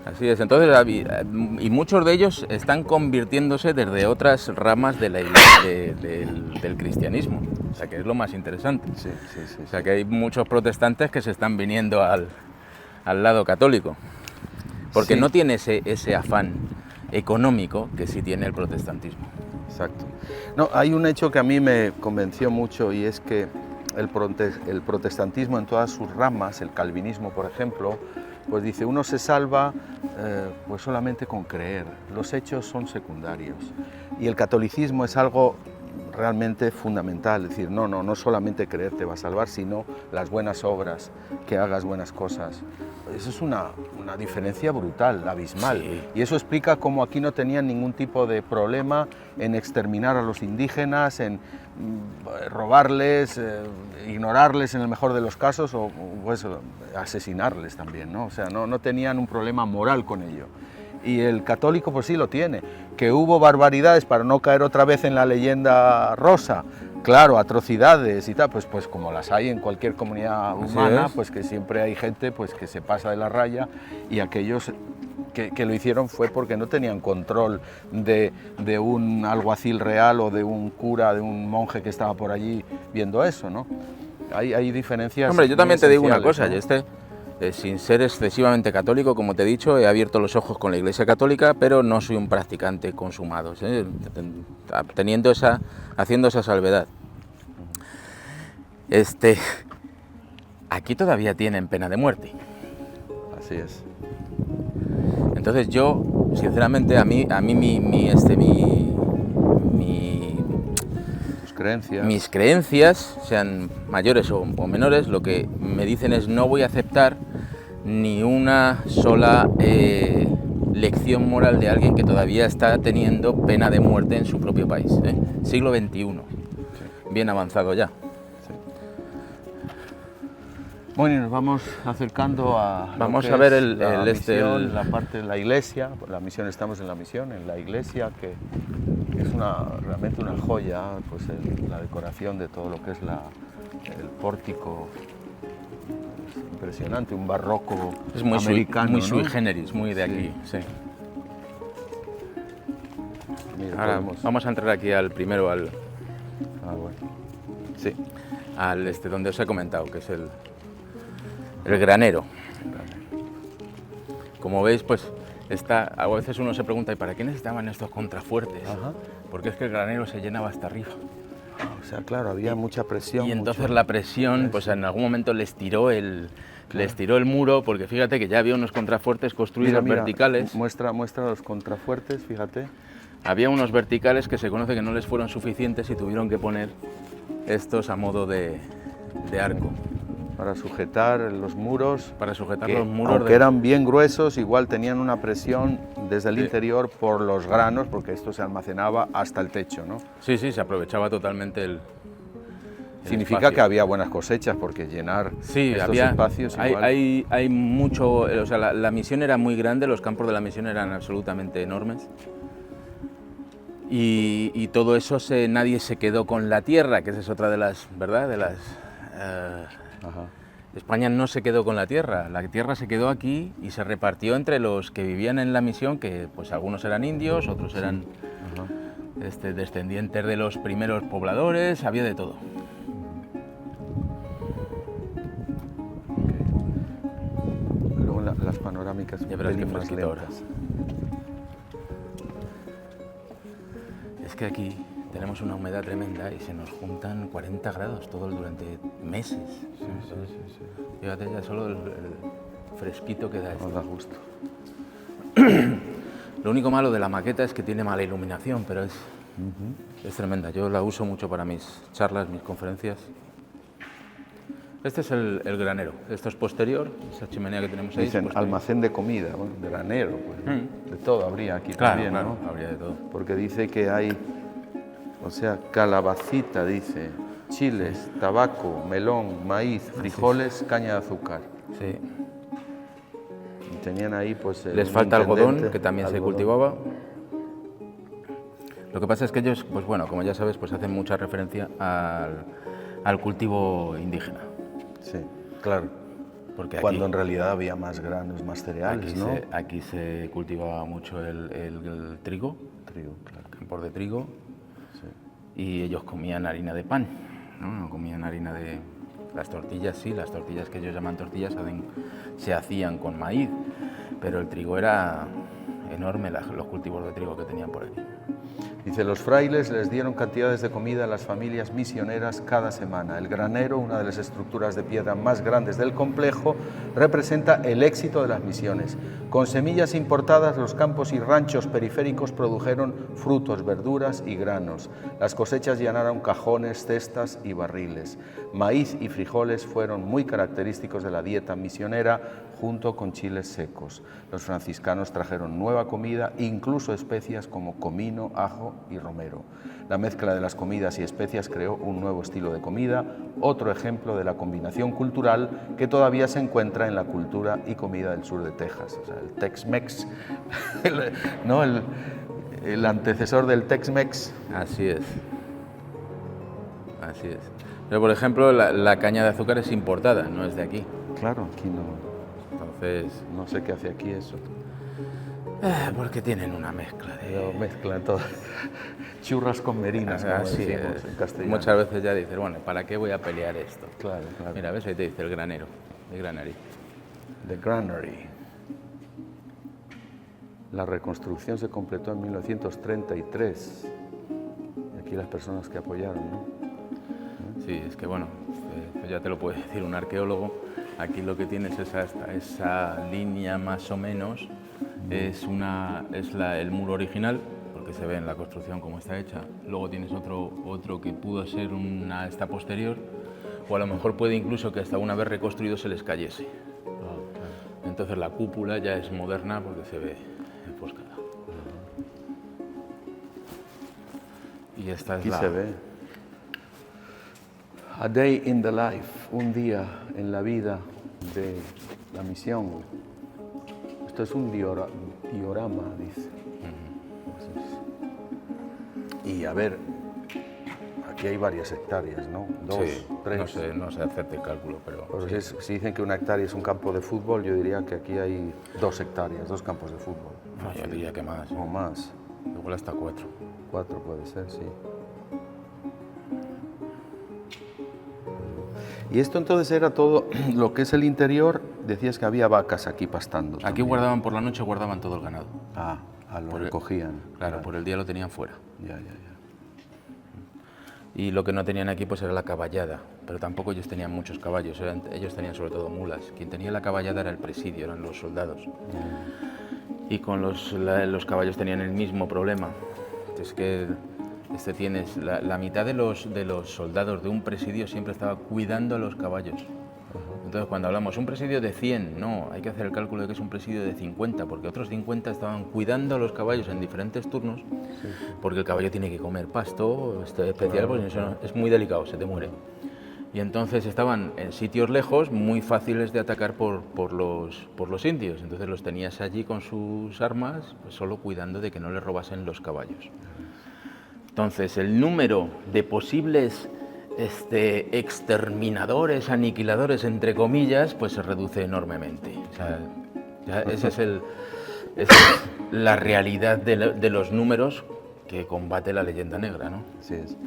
Así es, entonces, y muchos de ellos están convirtiéndose desde otras ramas de la iglesia, del cristianismo, o sea, que es lo más interesante. Sí. O sea, que hay muchos protestantes que se están viniendo al lado católico, porque no tiene ese afán económico que sí tiene el protestantismo. Exacto. No, hay un hecho que a mí me convenció mucho y es que el protestantismo en todas sus ramas, el calvinismo por ejemplo, pues dice uno se salva pues solamente con creer, los hechos son secundarios y el catolicismo es algo realmente fundamental, es decir, no solamente creer te va a salvar, sino las buenas obras, que hagas buenas cosas. Eso es una diferencia brutal, abismal, sí. Y eso explica cómo aquí no tenían ningún tipo de problema en exterminar a los indígenas, en robarles, ignorarles en el mejor de los casos o pues, asesinarles también, ¿no? O sea, no tenían un problema moral con ello. Y el católico pues sí lo tiene, que hubo barbaridades para no caer otra vez en la leyenda rosa, claro, atrocidades y tal, pues como las hay en cualquier comunidad humana, pues que siempre hay gente pues que se pasa de la raya y aquellos que lo hicieron fue porque no tenían control de un alguacil real o de un cura, de un monje que estaba por allí viendo eso, ¿no? Hay diferencias. Hombre, yo también te digo una cosa, ¿no? Sin ser excesivamente católico, como te he dicho, he abierto los ojos con la Iglesia Católica, pero no soy un practicante consumado, haciendo esa salvedad. Aquí todavía tienen pena de muerte. Así es. Entonces yo, sinceramente, a mí mis creencias, sean mayores o menores, lo que me dicen es no voy a aceptar ni una sola lección moral de alguien que todavía está teniendo pena de muerte en su propio país. Siglo XXI. bien avanzado ya. Bueno, y nos vamos acercando a vamos a ver la parte de la iglesia. La misión, estamos en la misión, en la iglesia, que es realmente una joya, pues la decoración de todo lo que es el pórtico. Es impresionante, un barroco es muy americano, muy ¿no? sui generis, muy de aquí, sí. Mira, Ahora vamos a entrar aquí primero al bueno. Sí. Donde os he comentado, que es el granero. Como veis, pues a veces uno se pregunta, ¿y para qué necesitaban estos contrafuertes? Ajá. Porque es que el granero se llenaba hasta arriba. O sea, claro, había mucha presión. Y entonces la presión, pues en algún momento les tiró el muro, porque fíjate que ya había unos contrafuertes construidos verticales. Muestra los contrafuertes, fíjate. Había unos verticales que se conoce que no les fueron suficientes y tuvieron que poner estos a modo de arco. Para sujetar los muros. Para sujetar que, los muros. Aunque eran bien gruesos, igual tenían una presión desde el interior por los granos, porque esto se almacenaba hasta el techo, ¿no? Sí, se aprovechaba totalmente el Significa espacio. que había buenas cosechas, porque llenar estos espacios igual... Hay mucho... O sea, la misión era muy grande, los campos de la misión eran absolutamente enormes. Y todo eso nadie se quedó con la tierra, que esa es otra de las, ¿verdad? España no se quedó con la tierra se quedó aquí y se repartió entre los que vivían en la misión, que pues algunos eran indios, otros eran descendientes de los primeros pobladores, había de todo. Luego las panorámicas Ya verás qué más fresquito ahora. lentas. Es que aquí tenemos una humedad tremenda y se nos juntan 40 grados durante meses. Sí. Fíjate ya solo el fresquito que da esto. Nos da gusto. Lo único malo de la maqueta es que tiene mala iluminación, pero es tremenda. Yo la uso mucho para mis charlas, mis conferencias. Este es el granero. Esto es posterior, esa chimenea que tenemos ahí. Dicen almacén de comida, bueno, granero, pues, de todo habría aquí también, claro, ¿no? habría de todo. Porque dice que hay, o sea, calabacita, dice, chiles, tabaco, melón, maíz, frijoles, caña de azúcar. Sí. Y tenían ahí, pues... Les falta algodón, que también se cultivaba. Lo que pasa es que ellos, pues bueno, como ya sabes, pues hacen mucha referencia al cultivo indígena. Sí, claro. Porque aquí, cuando en realidad había más granos, más cereales, ¿no? Aquí se cultivaba mucho el trigo, Claro. campos de trigo, Sí. y ellos comían harina de pan, ¿no? Comían harina de... Las tortillas sí, las tortillas que ellos llaman tortillas se hacían con maíz, pero el trigo era enorme, los cultivos de trigo que tenían por aquí. Dice, los frailes les dieron cantidades de comida a las familias misioneras cada semana. El granero, una de las estructuras de piedra más grandes del complejo, representa el éxito de las misiones. Con semillas importadas, los campos y ranchos periféricos produjeron frutos, verduras y granos. Las cosechas llenaron cajones, cestas y barriles. Maíz y frijoles fueron muy característicos de la dieta misionera, junto con chiles secos. Los franciscanos trajeron nueva comida, incluso especias como comino, ajo y romero. La mezcla de las comidas y especias creó un nuevo estilo de comida, otro ejemplo de la combinación cultural que todavía se encuentra en la cultura y comida del sur de Texas. O sea, el Tex-Mex, ¿no? el antecesor del Tex-Mex. Así es. Así es. Pero, por ejemplo, la caña de azúcar es importada, no es de aquí. Claro, aquí no. Entonces... No sé qué hace aquí eso. Porque tienen una mezcla de... Lo mezclan todo. Churras con merinas, como Así decimos es. en castellano. Muchas veces ya dices, bueno, ¿para qué voy a pelear esto? Claro. Mira, ves, ahí te dice el granero, el granary. The Granary. La reconstrucción se completó en 1933. Y aquí las personas que apoyaron, ¿no? Sí, es que bueno, ya te lo puede decir un arqueólogo. Aquí lo que tienes es esa línea más o menos, es el muro original, porque se ve en la construcción cómo está hecha. Luego tienes otro que pudo ser esta posterior, o a lo mejor puede incluso que hasta una vez reconstruido se les cayese. Entonces la cúpula ya es moderna porque se ve enfoscada. Y esta es Aquí se ve. A day in the life, un día en la vida de la misión. Esto es un diorama, dice. Y a ver, aquí hay varias hectáreas, ¿no? 2, Sí, 3. no sé hacerte el cálculo, pero... Pues si dicen que una hectárea es un campo de fútbol, yo diría que aquí hay 2 hectáreas, 2 campos de fútbol. No, yo diría que más. O más. Igual hasta 4. 4 puede ser, sí. Y esto entonces era todo lo que es el interior. Decías que había vacas aquí pastando. Aquí también. guardaban por la noche, guardaban todo el ganado. Lo recogían. Claro, por el día lo tenían fuera. Ya. Y lo que no tenían aquí pues era la caballada, pero tampoco ellos tenían muchos caballos, ellos tenían sobre todo mulas. Quien tenía la caballada era el presidio, eran los soldados. Y con los caballos tenían el mismo problema. Es que tienes la mitad de los soldados de un presidio siempre estaba cuidando a los caballos. Entonces cuando hablamos un presidio de 100, no, hay que hacer el cálculo de que es un presidio de 50, porque otros 50 estaban cuidando a los caballos en diferentes turnos, porque el caballo tiene que comer pasto especial, porque eso es muy delicado, se te muere. Y entonces estaban en sitios lejos, muy fáciles de atacar por los indios, entonces los tenías allí con sus armas, pues solo cuidando de que no les robasen los caballos. Entonces el número de posibles exterminadores, aniquiladores, entre comillas, pues se reduce enormemente. O sea, esa es la realidad de los números que combate la leyenda negra, ¿no? Así es.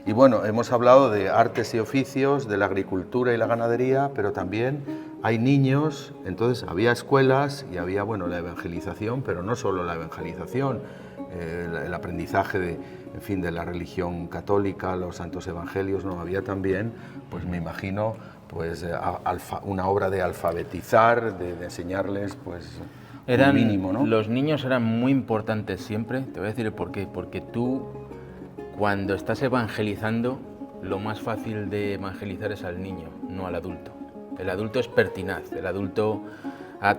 Y bueno, hemos hablado de artes y oficios, de la agricultura y la ganadería, pero también hay niños, entonces había escuelas y había, bueno, la evangelización, pero no solo la evangelización, el aprendizaje de la religión católica, los santos evangelios, no había también, pues me imagino, pues una obra de alfabetizar, de enseñarles, pues un mínimo, ¿no? Los niños eran muy importantes siempre, te voy a decir el por qué, porque tú cuando estás evangelizando, lo más fácil de evangelizar es al niño, no al adulto. El adulto es pertinaz, el adulto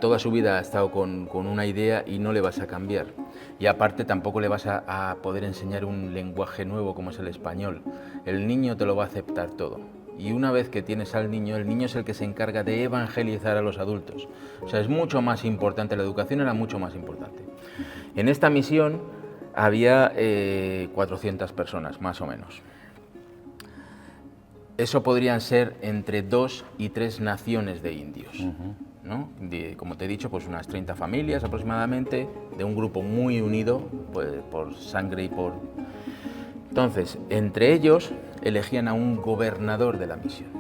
toda su vida ha estado con una idea y no le vas a cambiar. Y aparte tampoco le vas a poder enseñar un lenguaje nuevo como es el español. El niño te lo va a aceptar todo. Y una vez que tienes al niño, el niño es el que se encarga de evangelizar a los adultos. O sea, es mucho más importante, la educación era mucho más importante. En esta misión había 400 personas, más o menos. Eso podrían ser entre 2 y 3 naciones de indios, ¿no? Como te he dicho, pues unas 30 familias aproximadamente, de un grupo muy unido, pues, por sangre y por... Entonces, entre ellos elegían a un gobernador de la misión.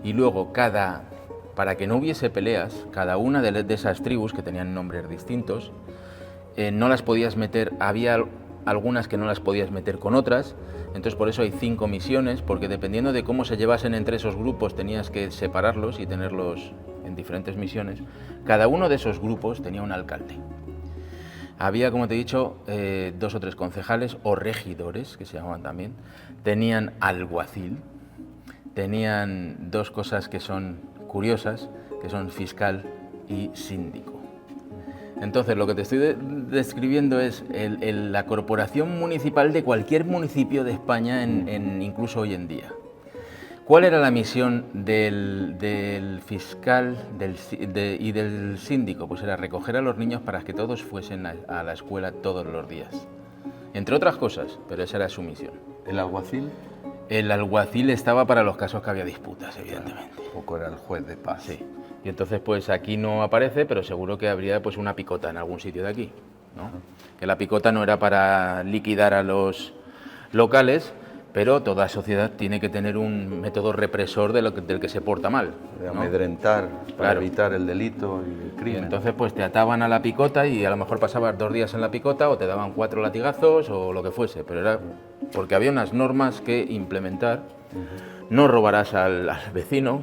Y luego para que no hubiese peleas, cada una de esas tribus, que tenían nombres distintos, no las podías meter, había algunas que no las podías meter con otras, entonces por eso hay 5 misiones, porque dependiendo de cómo se llevasen entre esos grupos tenías que separarlos y tenerlos en diferentes misiones. Cada uno de esos grupos tenía un alcalde. Había, como te he dicho, 2 o 3 concejales o regidores, que se llamaban también, tenían alguacil, tenían 2 cosas que son curiosas, que son fiscal y síndico. Entonces, lo que te estoy describiendo es la corporación municipal de cualquier municipio de España, incluso hoy en día. ¿Cuál era la misión del fiscal y del síndico? Pues era recoger a los niños para que todos fuesen a la escuela todos los días. Entre otras cosas, pero esa era su misión. ¿El alguacil? El alguacil estaba para los casos que había disputas, evidentemente. Un poco era el juez de paz. Sí. Y entonces, pues aquí no aparece, pero seguro que habría pues una picota en algún sitio de aquí, ¿no? Que la picota no era para liquidar a los locales, pero toda sociedad tiene que tener un método represor del que se porta mal, De ¿no? amedrentar, para Claro. evitar el delito y el Y crimen. entonces pues te ataban a la picota y a lo mejor pasabas 2 días en la picota o te daban 4 latigazos o lo que fuese, pero era porque había unas normas que implementar. No robarás al vecino,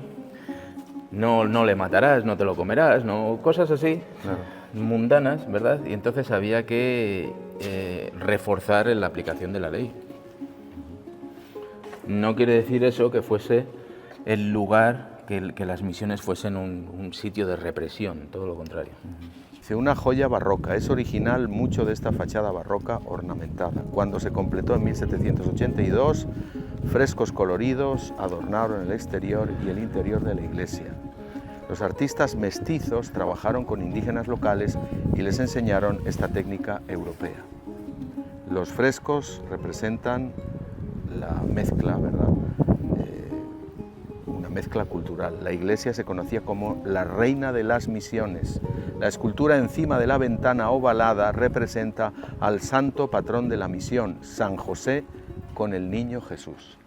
no le matarás, no te lo comerás, no, cosas así, Claro. mundanas, ¿verdad? Y entonces había que reforzar la aplicación de la ley. No quiere decir eso que fuese el lugar, que las misiones fuesen un sitio de represión, todo lo contrario. Dice, una joya barroca. Es original mucho de esta fachada barroca ornamentada. Cuando se completó en 1782, Frescos coloridos adornaron el exterior y el interior de la iglesia. Los artistas mestizos trabajaron con indígenas locales y les enseñaron esta técnica europea. Los frescos representan la mezcla, ¿verdad? Una mezcla cultural. La iglesia se conocía como la Reina de las Misiones. La escultura encima de la ventana ovalada representa al santo patrón de la misión, San José, con el niño Jesús.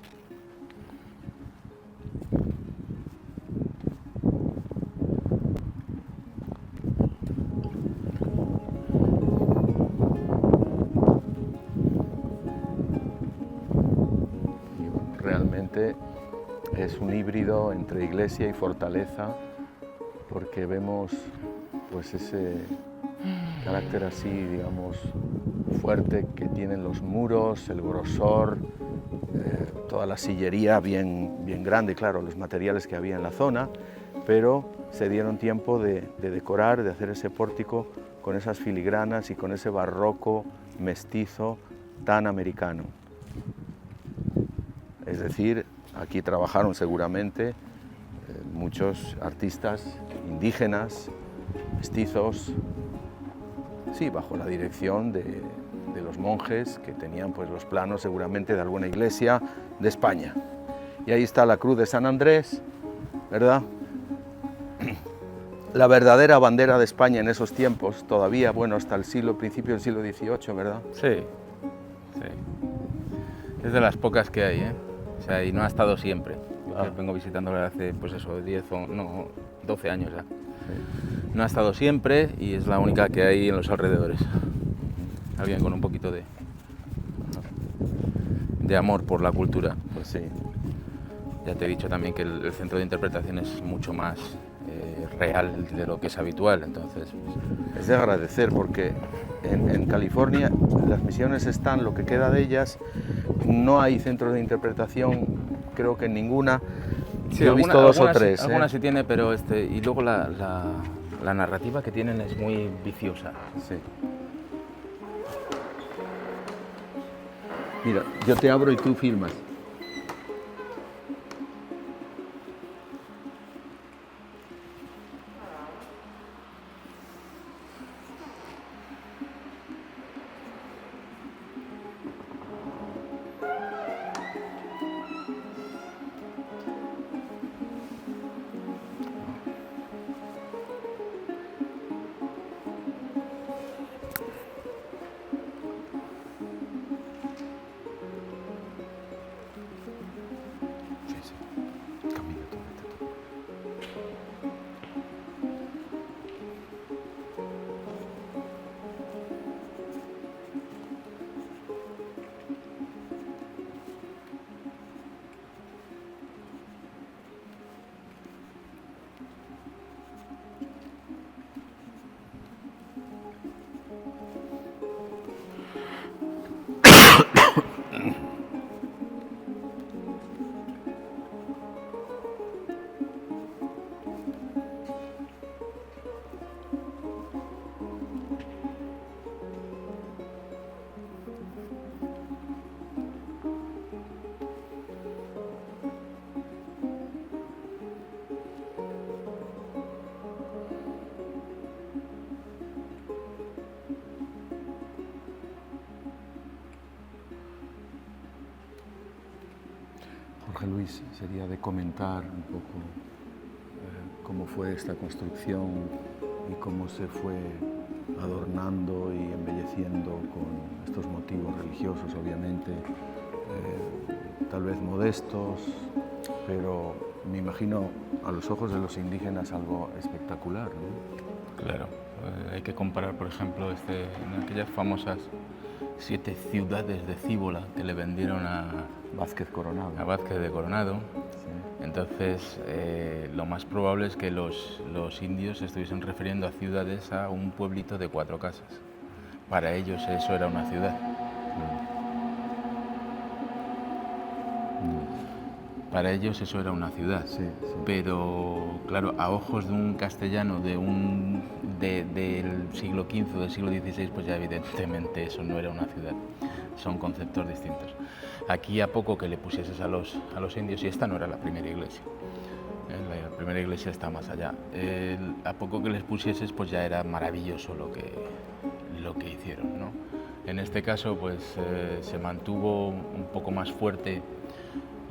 Realmente es un híbrido entre iglesia y fortaleza, porque vemos pues ese carácter así, digamos, fuerte que tienen los muros, el grosor, toda la sillería bien grande, claro, los materiales que había en la zona, pero se dieron tiempo de decorar, de hacer ese pórtico con esas filigranas y con ese barroco mestizo tan americano. Es decir, aquí trabajaron seguramente muchos artistas indígenas, mestizos, sí, bajo la dirección de los monjes que tenían pues los planos seguramente de alguna iglesia de España. Y ahí está la cruz de San Andrés, ¿verdad? La verdadera bandera de España en esos tiempos, todavía, bueno, hasta el principio del siglo XVIII, ¿verdad? Sí, sí. Es de las pocas que hay, ¿eh? O sea, y no ha estado siempre. Yo vengo visitándola hace, pues eso, 12 años ya. Sí. No ha estado siempre y es la única que hay en los alrededores. Alguien con un poquito de amor por la cultura. Pues sí. Ya te he dicho también que el centro de interpretación es mucho más real de lo que es habitual, entonces... Es de agradecer porque en California las misiones están, lo que queda de ellas, no hay centros de interpretación, creo que en ninguna. Sí, yo he visto dos o tres. Algunas sí tiene, pero y luego la narrativa que tienen es muy viciosa. Sí. Mira, yo te abro y tú filmas. Jorge Luis, sería de comentar un poco cómo fue esta construcción y cómo se fue adornando y embelleciendo con estos motivos religiosos, obviamente, tal vez modestos, pero me imagino a los ojos de los indígenas algo espectacular, ¿no? Claro, hay que comparar, por ejemplo, en aquellas famosas 7 ciudades de Cíbola que le vendieron a Vázquez Coronado. A Vázquez de Coronado. Sí. Entonces, lo más probable es que los indios se estuviesen refiriendo a ciudades a un pueblito de 4 casas. Para ellos eso era una ciudad. Para ellos eso era una ciudad. Sí, sí. Pero, claro, a ojos de un castellano del siglo XV o del siglo XVI, pues ya evidentemente eso no era una ciudad. son conceptos distintos. Aquí a poco que le pusieses a los indios, y esta no era la primera iglesia, la primera iglesia está más allá, a poco que les pusieses pues ya era maravilloso lo que hicieron, ¿no? En este caso pues se mantuvo un poco más fuerte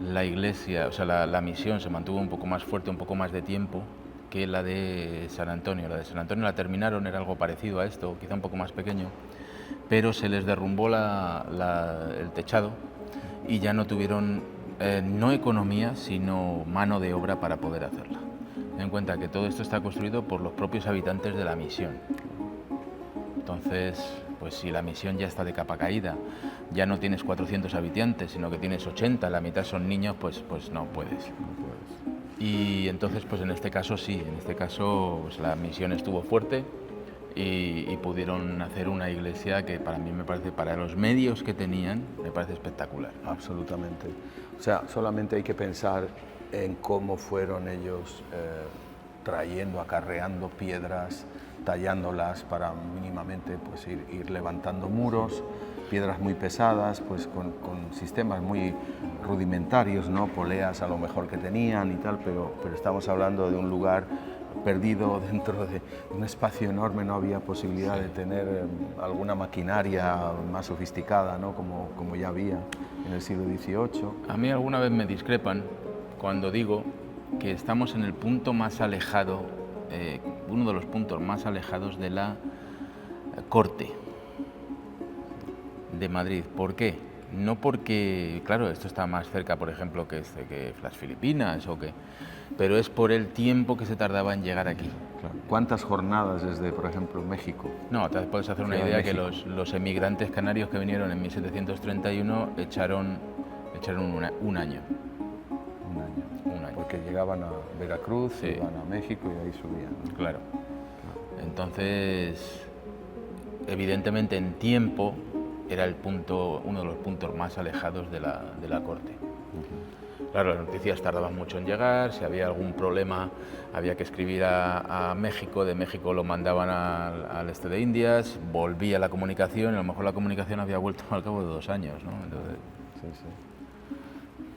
la iglesia, o sea la misión se mantuvo un poco más fuerte, un poco más de tiempo que la de San Antonio. La de San Antonio la terminaron, era algo parecido a esto, quizá un poco más pequeño, pero se les derrumbó el techado y ya no tuvieron no economía, sino mano de obra para poder hacerla. Ten en cuenta que todo esto está construido por los propios habitantes de la misión. Entonces, pues si la misión ya está de capa caída, ya no tienes 400 habitantes, sino que tienes 80, la mitad son niños, pues no puedes. Y entonces, pues en este caso sí, en este caso pues la misión estuvo fuerte y pudieron hacer una iglesia que para mí me parece, para los medios que tenían, me parece espectacular. Absolutamente. O sea, solamente hay que pensar en cómo fueron ellos trayendo, acarreando piedras, tallándolas para mínimamente pues, ir levantando muros, piedras muy pesadas, pues con sistemas muy rudimentarios, ¿no? Poleas a lo mejor que tenían y tal, pero estamos hablando de un lugar perdido dentro de un espacio enorme, no había posibilidad de tener alguna maquinaria más sofisticada, ¿no? como ya había en el siglo XVIII. A mí alguna vez me discrepan cuando digo que estamos en el punto más alejado, uno de los puntos más alejados de la corte de Madrid. ¿Por qué? No porque, claro, esto está más cerca, por ejemplo, que las Filipinas, pero es por el tiempo que se tardaba en llegar aquí. Claro. ¿Cuántas jornadas desde, por ejemplo, México? No, te puedes hacer una idea que los emigrantes canarios que vinieron en 1731 echaron un año. Un año. Porque llegaban a Veracruz, sí, iban a México y ahí subían, ¿no? Claro. Entonces, evidentemente en tiempo era uno de los puntos más alejados de la corte. Claro, las noticias tardaban mucho en llegar, si había algún problema había que escribir a México, de México lo mandaban al este de Indias, volvía la comunicación y a lo mejor la comunicación había vuelto al cabo de 2 años, ¿no? Entonces... Sí.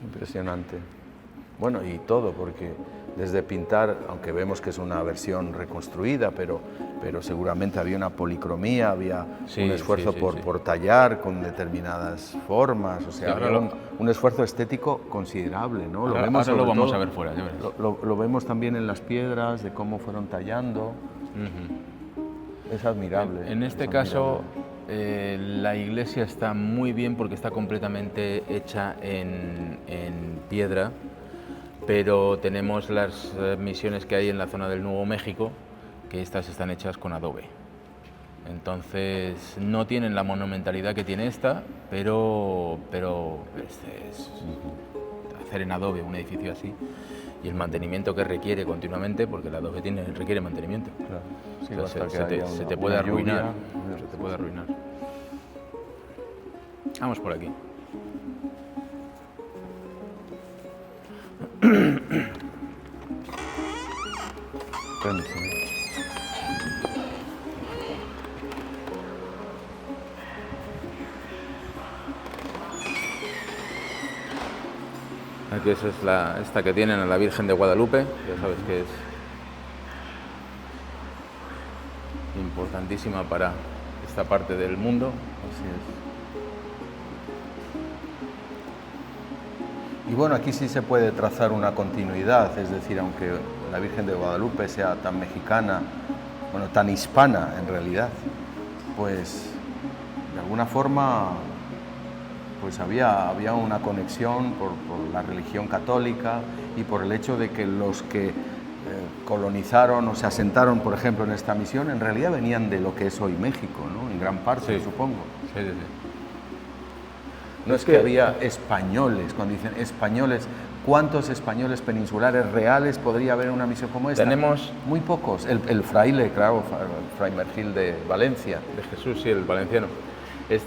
Impresionante. Bueno, y todo, porque desde pintar, aunque vemos que es una versión reconstruida, pero seguramente había una policromía, había un esfuerzo por tallar con determinadas formas, o sea, había un esfuerzo estético considerable, ¿no? Ahora lo vamos a ver fuera, ya verás. Lo vemos también en las piedras, de cómo fueron tallando. Es admirable. En este caso, la iglesia está muy bien porque está completamente hecha en piedra, pero tenemos las misiones que hay en la zona del Nuevo México, que estas están hechas con adobe. Entonces no tienen la monumentalidad que tiene esta, pero es hacer en adobe un edificio así y el mantenimiento que requiere continuamente, porque el adobe requiere mantenimiento. Claro. Sí, entonces, se te puede arruinar. Se te puede arruinar. Vamos por aquí. Aquí esa es esta que tienen a la Virgen de Guadalupe, ya sabes que es importantísima para esta parte del mundo. Así es. Y bueno, aquí sí se puede trazar una continuidad, es decir, aunque la Virgen de Guadalupe sea tan mexicana, bueno, tan hispana en realidad, pues de alguna forma pues había una conexión por la religión católica y por el hecho de que los que colonizaron o se asentaron, por ejemplo, en esta misión, en realidad venían de lo que es hoy México, ¿no? En gran parte, sí, supongo. Sí. No es que había españoles, cuando dicen españoles, ¿cuántos españoles peninsulares reales podría haber en una misión como esta? Tenemos muy pocos. El fraile, claro, Fray Mergil de Valencia. De Jesús, sí, el valenciano.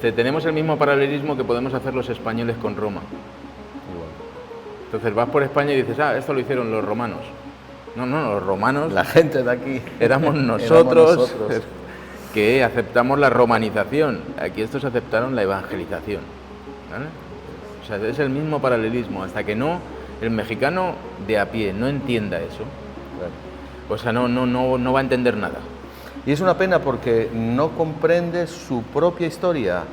Tenemos el mismo paralelismo que podemos hacer los españoles con Roma. Igual. Entonces vas por España y dices, esto lo hicieron los romanos. No, los romanos... La gente de aquí. Éramos nosotros. que aceptamos la romanización. Aquí estos aceptaron la evangelización, ¿vale? O sea, es el mismo paralelismo. Hasta que no el mexicano de a pie no entienda eso, o sea, no va a entender nada. Y es una pena porque no comprende su propia historia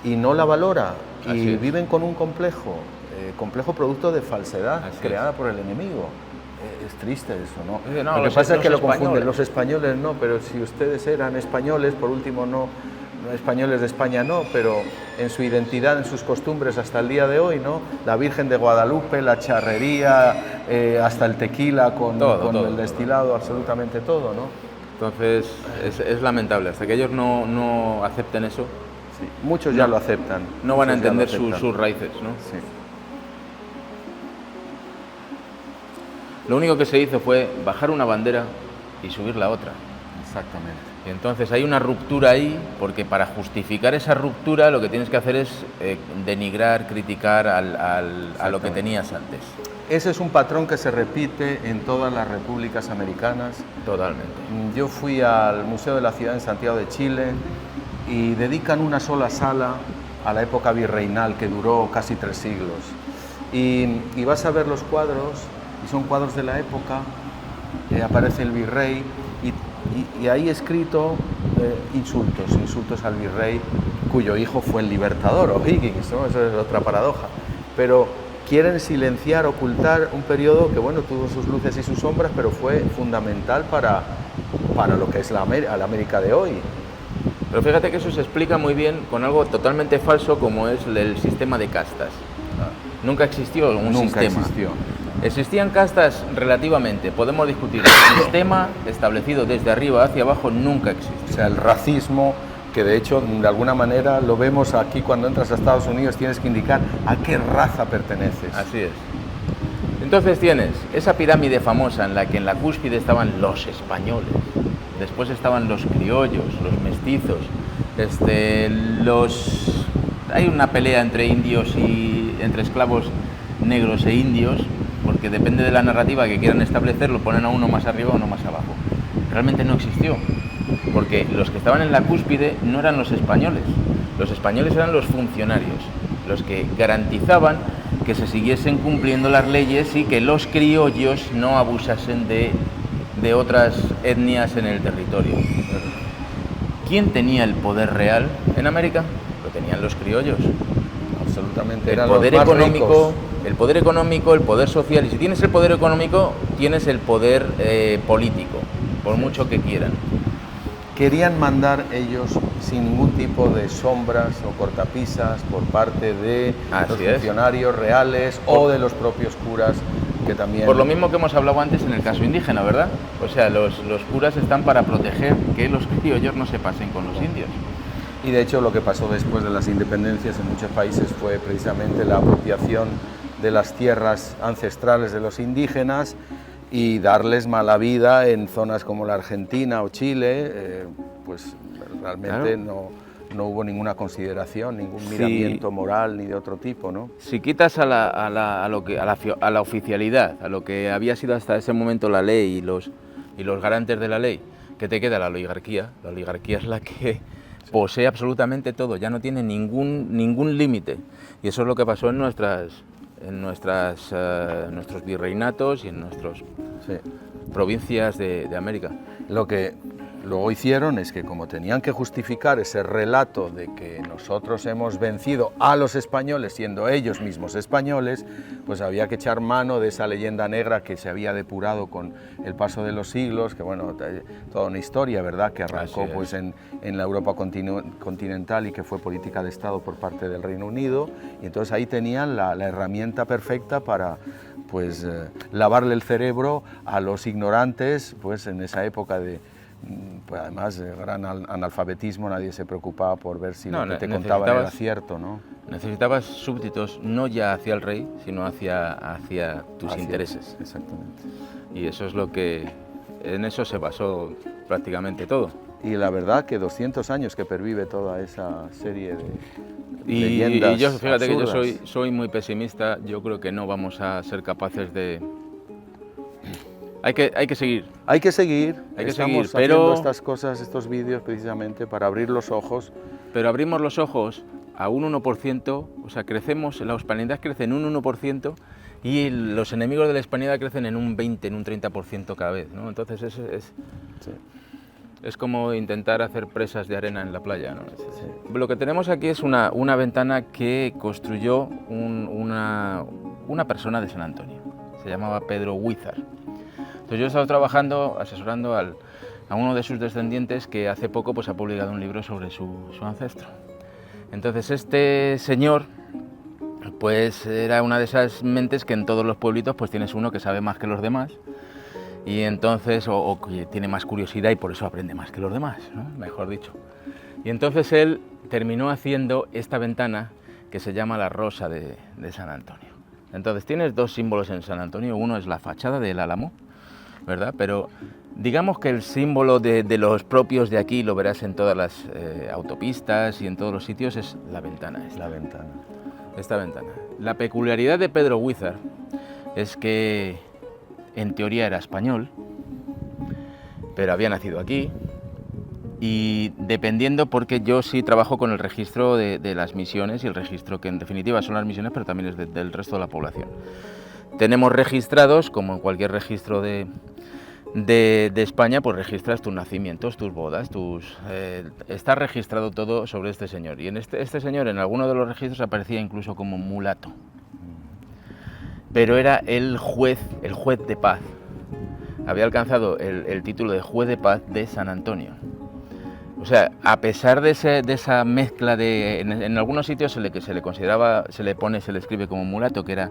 y no la valora. Y viven con un complejo producto de falsedad creada por el enemigo. Es triste eso, ¿no? No, lo que pasa es que lo confunden. Los españoles no, pero si ustedes eran españoles, por último no españoles de España no, pero en su identidad, en sus costumbres hasta el día de hoy, ¿no? La Virgen de Guadalupe, la charrería, hasta el tequila con el destilado, absolutamente todo, ¿no? Entonces es lamentable, hasta que ellos no acepten eso. Sí, muchos ya lo aceptan. No van a entender sus raíces, ¿no? Sí. Lo único que se hizo fue bajar una bandera y subir la otra. Exactamente. Y entonces hay una ruptura ahí, porque para justificar esa ruptura lo que tienes que hacer es denigrar, criticar a lo que tenías antes. Ese es un patrón que se repite en todas las repúblicas americanas. Totalmente. Yo fui al Museo de la Ciudad en Santiago de Chile y dedican una sola sala a la época virreinal que duró casi 3 siglos. Y vas a ver los cuadros, y son cuadros de la época, aparece el virrey y ahí escrito insultos al virrey, cuyo hijo fue el libertador, O'Higgins, ¿no? Eso es otra paradoja. Pero quieren silenciar, ocultar un periodo que, bueno, tuvo sus luces y sus sombras, pero fue fundamental para lo que es la América de hoy. Pero fíjate que eso se explica muy bien con algo totalmente falso como es el sistema de castas. Nunca existió un Nunca sistema. existió. Existían castas relativamente, podemos discutir. El sistema establecido desde arriba hacia abajo nunca existió. O sea, el racismo, que de hecho de alguna manera lo vemos aquí cuando entras a Estados Unidos, tienes que indicar a qué raza perteneces. Así es. Entonces tienes esa pirámide famosa en la que en la cúspide estaban los españoles, después estaban los criollos, los mestizos, hay una pelea entre indios y entre esclavos negros e indios, porque depende de la narrativa que quieran establecer, lo ponen a uno más arriba o uno más abajo. Realmente no existió, porque los que estaban en la cúspide no eran los españoles eran los funcionarios, los que garantizaban que se siguiesen cumpliendo las leyes y que los criollos no abusasen de otras etnias en el territorio. ¿Quién tenía el poder real en América? Lo tenían los criollos. Absolutamente. El poder económico, el poder social, y si tienes el poder económico, tienes el poder político, por mucho que quieran. Querían mandar ellos sin ningún tipo de sombras o cortapisas por parte de los funcionarios reales o de los propios curas, que también... Por lo mismo que hemos hablado antes en el caso indígena, ¿verdad? O sea, los curas están para proteger que los criollos no se pasen con los indios. Y de hecho lo que pasó después de las independencias en muchos países fue precisamente la apropiación de las tierras ancestrales de los indígenas y darles mala vida en zonas como la Argentina o Chile, pues realmente claro. no hubo ninguna consideración, ningún miramiento moral ni de otro tipo, ¿no? Si quitas a la oficialidad, a lo que había sido hasta ese momento la ley y los garantes de la ley, ¿qué te queda? La oligarquía. La oligarquía es la que posee absolutamente todo, ya no tiene ningún límite. Y eso es lo que pasó en nuestros virreinatos y en nuestras provincias de América. Lo que luego hicieron es que, como tenían que justificar ese relato de que nosotros hemos vencido a los españoles siendo ellos mismos españoles, pues había que echar mano de esa leyenda negra que se había depurado con el paso de los siglos, que bueno, toda una historia, ¿verdad?, que arrancó pues en la Europa continental y que fue política de Estado por parte del Reino Unido, y entonces ahí tenían la herramienta perfecta para pues lavarle el cerebro a los ignorantes, pues en esa época de... Pues además de gran analfabetismo, nadie se preocupaba por ver si lo que te contaban era cierto, ¿no? Necesitabas súbditos no ya hacia el rey, sino hacia tus intereses. Exactamente. Y eso es lo que... En eso se basó prácticamente todo. Y la verdad que 200 años que pervive toda esa serie de leyendas y yo, fíjate absurdas. Que yo soy muy pesimista, yo creo que no vamos a ser capaces de Hay que seguir. Hay que seguir. Estamos haciendo estas cosas, estos vídeos precisamente para abrir los ojos. Pero abrimos los ojos a un 1%, o sea, crecemos, la hispanidad crece en un 1% y los enemigos de la hispanidad crecen en un 20, en un 30% cada vez, ¿no? Entonces es como intentar hacer presas de arena en la playa, ¿no? Lo que tenemos aquí es una ventana que construyó una persona de San Antonio, se llamaba Pedro Huízar. Entonces yo he estado trabajando, asesorando a uno de sus descendientes que hace poco pues, ha publicado un libro sobre su ancestro. Entonces este señor pues era una de esas mentes que en todos los pueblitos pues tienes uno que sabe más que los demás y entonces o que tiene más curiosidad y por eso aprende más que los demás, ¿no? Mejor dicho. Y entonces él terminó haciendo esta ventana que se llama la Rosa de San Antonio. Entonces tienes dos símbolos en San Antonio, uno es la fachada del Álamo, ¿verdad? Pero digamos que el símbolo de los propios de aquí, lo verás en todas las autopistas y en todos los sitios, es la ventana. Esta ventana. La peculiaridad de Pedro Huízar es que en teoría era español, pero había nacido aquí y dependiendo, porque yo sí trabajo con el registro de las misiones y el registro que en definitiva son las misiones, pero también es del resto de la población. Tenemos registrados, como en cualquier registro de España, pues registras tus nacimientos, tus bodas, está registrado todo sobre este señor. Y en este señor, en alguno de los registros aparecía incluso como mulato. Pero era el juez de paz. Había alcanzado el título de juez de paz de San Antonio. O sea, a pesar de esa mezcla en algunos sitios se le consideraba, se le escribe como mulato, que era,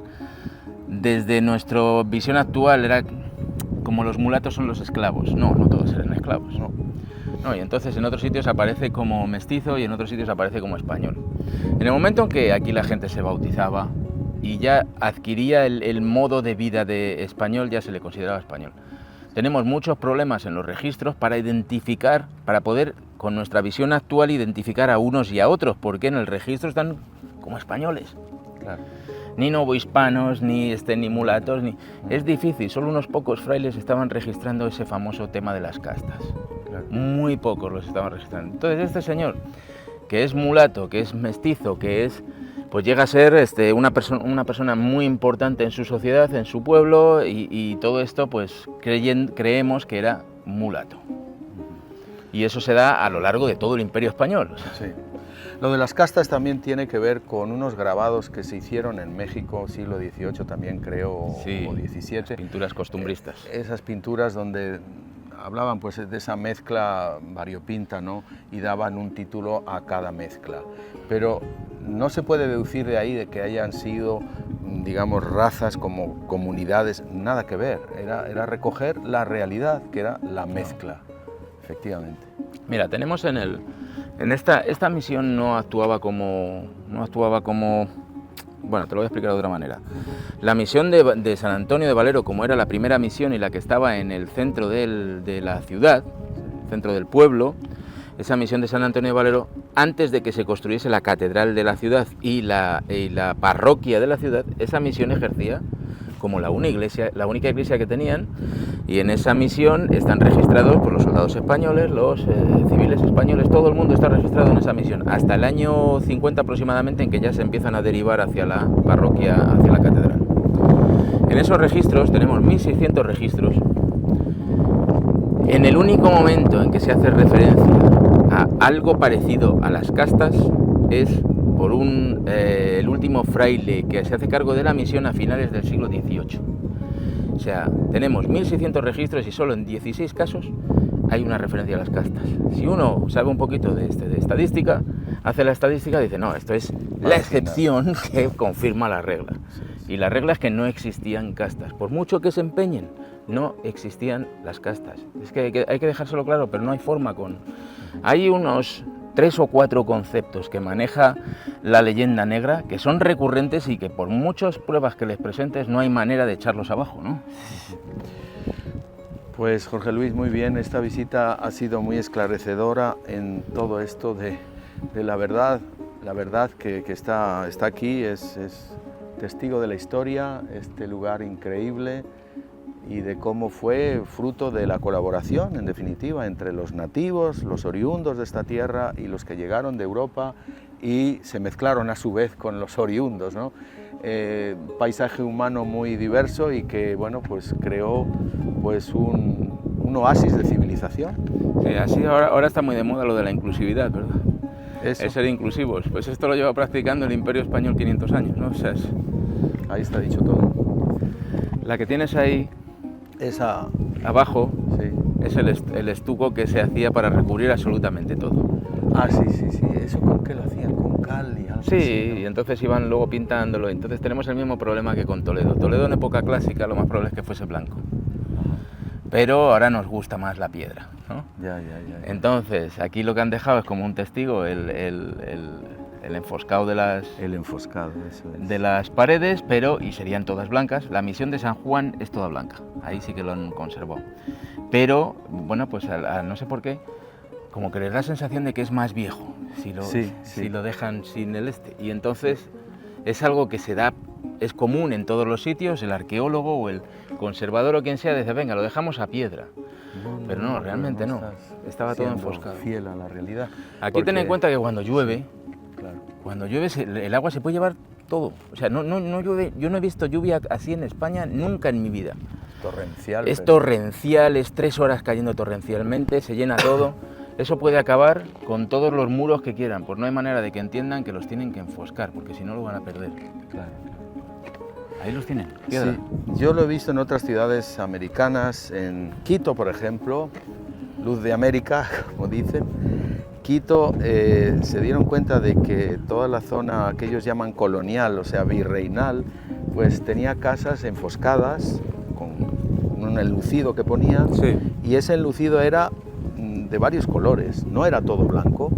desde nuestra visión actual, era como los mulatos son los esclavos. No todos eran esclavos. No, y entonces en otros sitios aparece como mestizo y en otros sitios aparece como español. En el momento en que aquí la gente se bautizaba y ya adquiría el modo de vida de español, ya se le consideraba español. Tenemos muchos problemas en los registros para identificar, para poder, con nuestra visión actual, identificar a unos y a otros, porque en el registro están como españoles. Claro. Ni novohispanos, ni mulatos, Es difícil, solo unos pocos frailes estaban registrando ese famoso tema de las castas. Claro. Muy pocos los estaban registrando. Entonces este señor, que es mulato, que es mestizo, pues llega a ser una persona muy importante en su sociedad, en su pueblo, y todo esto pues creemos que era mulato. Y eso se da a lo largo de todo el Imperio Español. Sí. Lo de las castas también tiene que ver con unos grabados que se hicieron en México, siglo XVIII también creo, sí, o XVII. Pinturas costumbristas. Esas pinturas donde hablaban pues de esa mezcla variopinta, ¿no? Y daban un título a cada mezcla. Pero no se puede deducir de ahí de que hayan sido, digamos, razas como comunidades, nada que ver. Era recoger la realidad, que era la mezcla, efectivamente. Mira, tenemos en esta misión no actuaba como, bueno, te lo voy a explicar de otra manera. La misión de San Antonio de Valero, como era la primera misión y la que estaba en el centro de la ciudad, centro del pueblo, esa misión de San Antonio de Valero, antes de que se construyese la catedral de la ciudad y la parroquia de la ciudad, esa misión ejercía como la única iglesia que tenían, y en esa misión están registrados por los soldados españoles, los civiles españoles, todo el mundo está registrado en esa misión, hasta el año 50 aproximadamente, en que ya se empiezan a derivar hacia la parroquia, hacia la catedral. En esos registros tenemos 1600 registros. En el único momento en que se hace referencia a algo parecido a las castas es por el último fraile que se hace cargo de la misión a finales del siglo XVIII. O sea, tenemos 1600 registros y solo en 16 casos hay una referencia a las castas. Si uno sabe un poquito de estadística, hace la estadística y dice, no, esto es la excepción que confirma la regla. Y la regla es que no existían castas. Por mucho que se empeñen, no existían las castas. Es que hay que dejárselo claro, pero no hay forma Hay unos 3 o 4 conceptos que maneja la leyenda negra, que son recurrentes y que por muchas pruebas que les presentes no hay manera de echarlos abajo, ¿no? Pues Jorge Luis, muy bien, esta visita ha sido muy esclarecedora en todo esto de la verdad que está aquí, es testigo de la historia, este lugar increíble, y de cómo fue fruto de la colaboración, en definitiva, entre los nativos, los oriundos de esta tierra y los que llegaron de Europa y se mezclaron a su vez con los oriundos, ¿no? Paisaje humano muy diverso y que, bueno, pues creó pues un oasis de civilización. Sí, así ahora está muy de moda lo de la inclusividad, ¿verdad? Eso. Es ser inclusivos. Pues esto lo lleva practicando el Imperio Español 500 años, ¿no? O sea, Ahí está dicho todo. la que tienes ahí Esa, abajo sí. es el estuco que se hacía para recubrir absolutamente todo. Ah, sí, sí, sí. ¿Eso con qué lo hacían? ¿Con cal y algo Sí, así, ¿no? y entonces iban luego pintándolo. Entonces tenemos el mismo problema que con Toledo. Toledo en época clásica lo más probable es que fuese blanco. Pero ahora nos gusta más la piedra, ¿no? Ya, ya, ya. Entonces, aquí lo que han dejado es como un testigo el enfoscado El enfoscado, eso es. de las paredes, y serían todas blancas. La misión de San Juan es toda blanca, ahí sí que lo han conservado. Pero, bueno, pues no sé por qué, como que les da la sensación de que es más viejo si lo dejan sin el este. Y entonces es algo que se da, es común en todos los sitios, el arqueólogo o el conservador o quien sea dice, venga, lo dejamos a piedra. Pero no, realmente no, estaba todo enfoscado. Fiel a la realidad. Aquí ten en cuenta que cuando llueve, Claro. cuando llueve el agua se puede llevar todo. O sea, no llueve, yo no he visto lluvia así en España nunca en mi vida. Torrencial. Es torrencial, es 3 horas cayendo torrencialmente, se llena todo. Eso puede acabar con todos los muros que quieran, pues no hay manera de que entiendan que los tienen que enfoscar, porque si no lo van a perder. Claro. Ahí los tienen, piedra. Sí, yo lo he visto en otras ciudades americanas, en Quito, por ejemplo, luz de América, como dicen. Quito se dieron cuenta de que toda la zona que ellos llaman colonial, o sea, virreinal, pues tenía casas enfoscadas con un enlucido que ponían, Sí. y ese enlucido era de varios colores, no era todo blanco.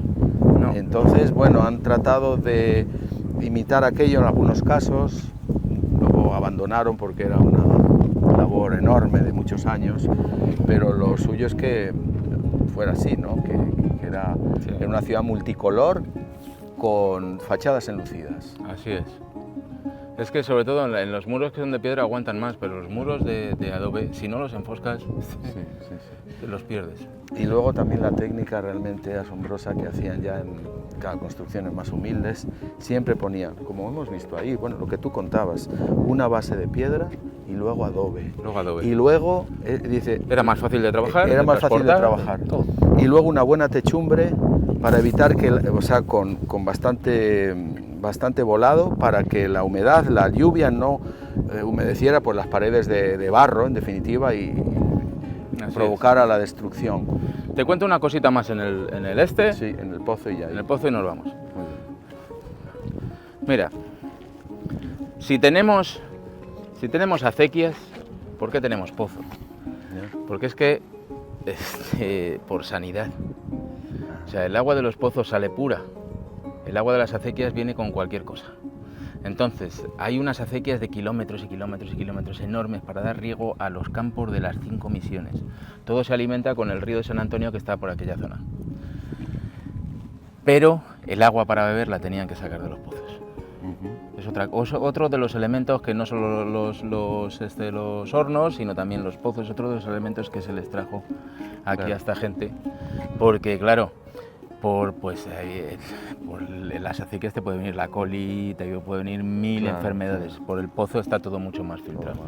No. Entonces, bueno, han tratado de imitar aquello en algunos casos, luego abandonaron porque era una labor enorme de muchos años, pero lo suyo es que fuera así, ¿no? Que era una ciudad multicolor con fachadas enlucidas. Así es. Es que sobre todo en los muros que son de piedra aguantan más, pero los muros de adobe, si no los enfoscas, te los pierdes. Y luego también la técnica realmente asombrosa que hacían ya en construcciones más humildes, siempre ponían, como hemos visto ahí, bueno, lo que tú contabas, una base de piedra y luego adobe. Luego Y luego, dice... Era más fácil de trabajar. Era más fácil de trabajar. Todo. Y luego una buena techumbre para evitar que, o sea, con bastante volado, para que la humedad, la lluvia no humedeciera pues las paredes de barro, en definitiva, y provocara la destrucción. Te cuento una cosita más en el este. Sí, en el pozo y ya. En el pozo y nos vamos. Mira, si tenemos acequias, ¿por qué tenemos pozo? Porque es que por sanidad. O sea, el agua de los pozos sale pura. El agua de las acequias viene con cualquier cosa. Entonces, hay unas acequias de kilómetros y kilómetros y kilómetros enormes para dar riego a los campos de las 5 misiones. Todo se alimenta con el río de San Antonio que está por aquella zona. Pero el agua para beber la tenían que sacar de los pozos. Es otro de los elementos que no solo los hornos, sino también los pozos, otro de los elementos que se les trajo aquí a esta gente. Porque, claro, por las acequias te puede venir la coli, te puede venir 1000 enfermedades. Por el pozo está todo mucho más filtrado.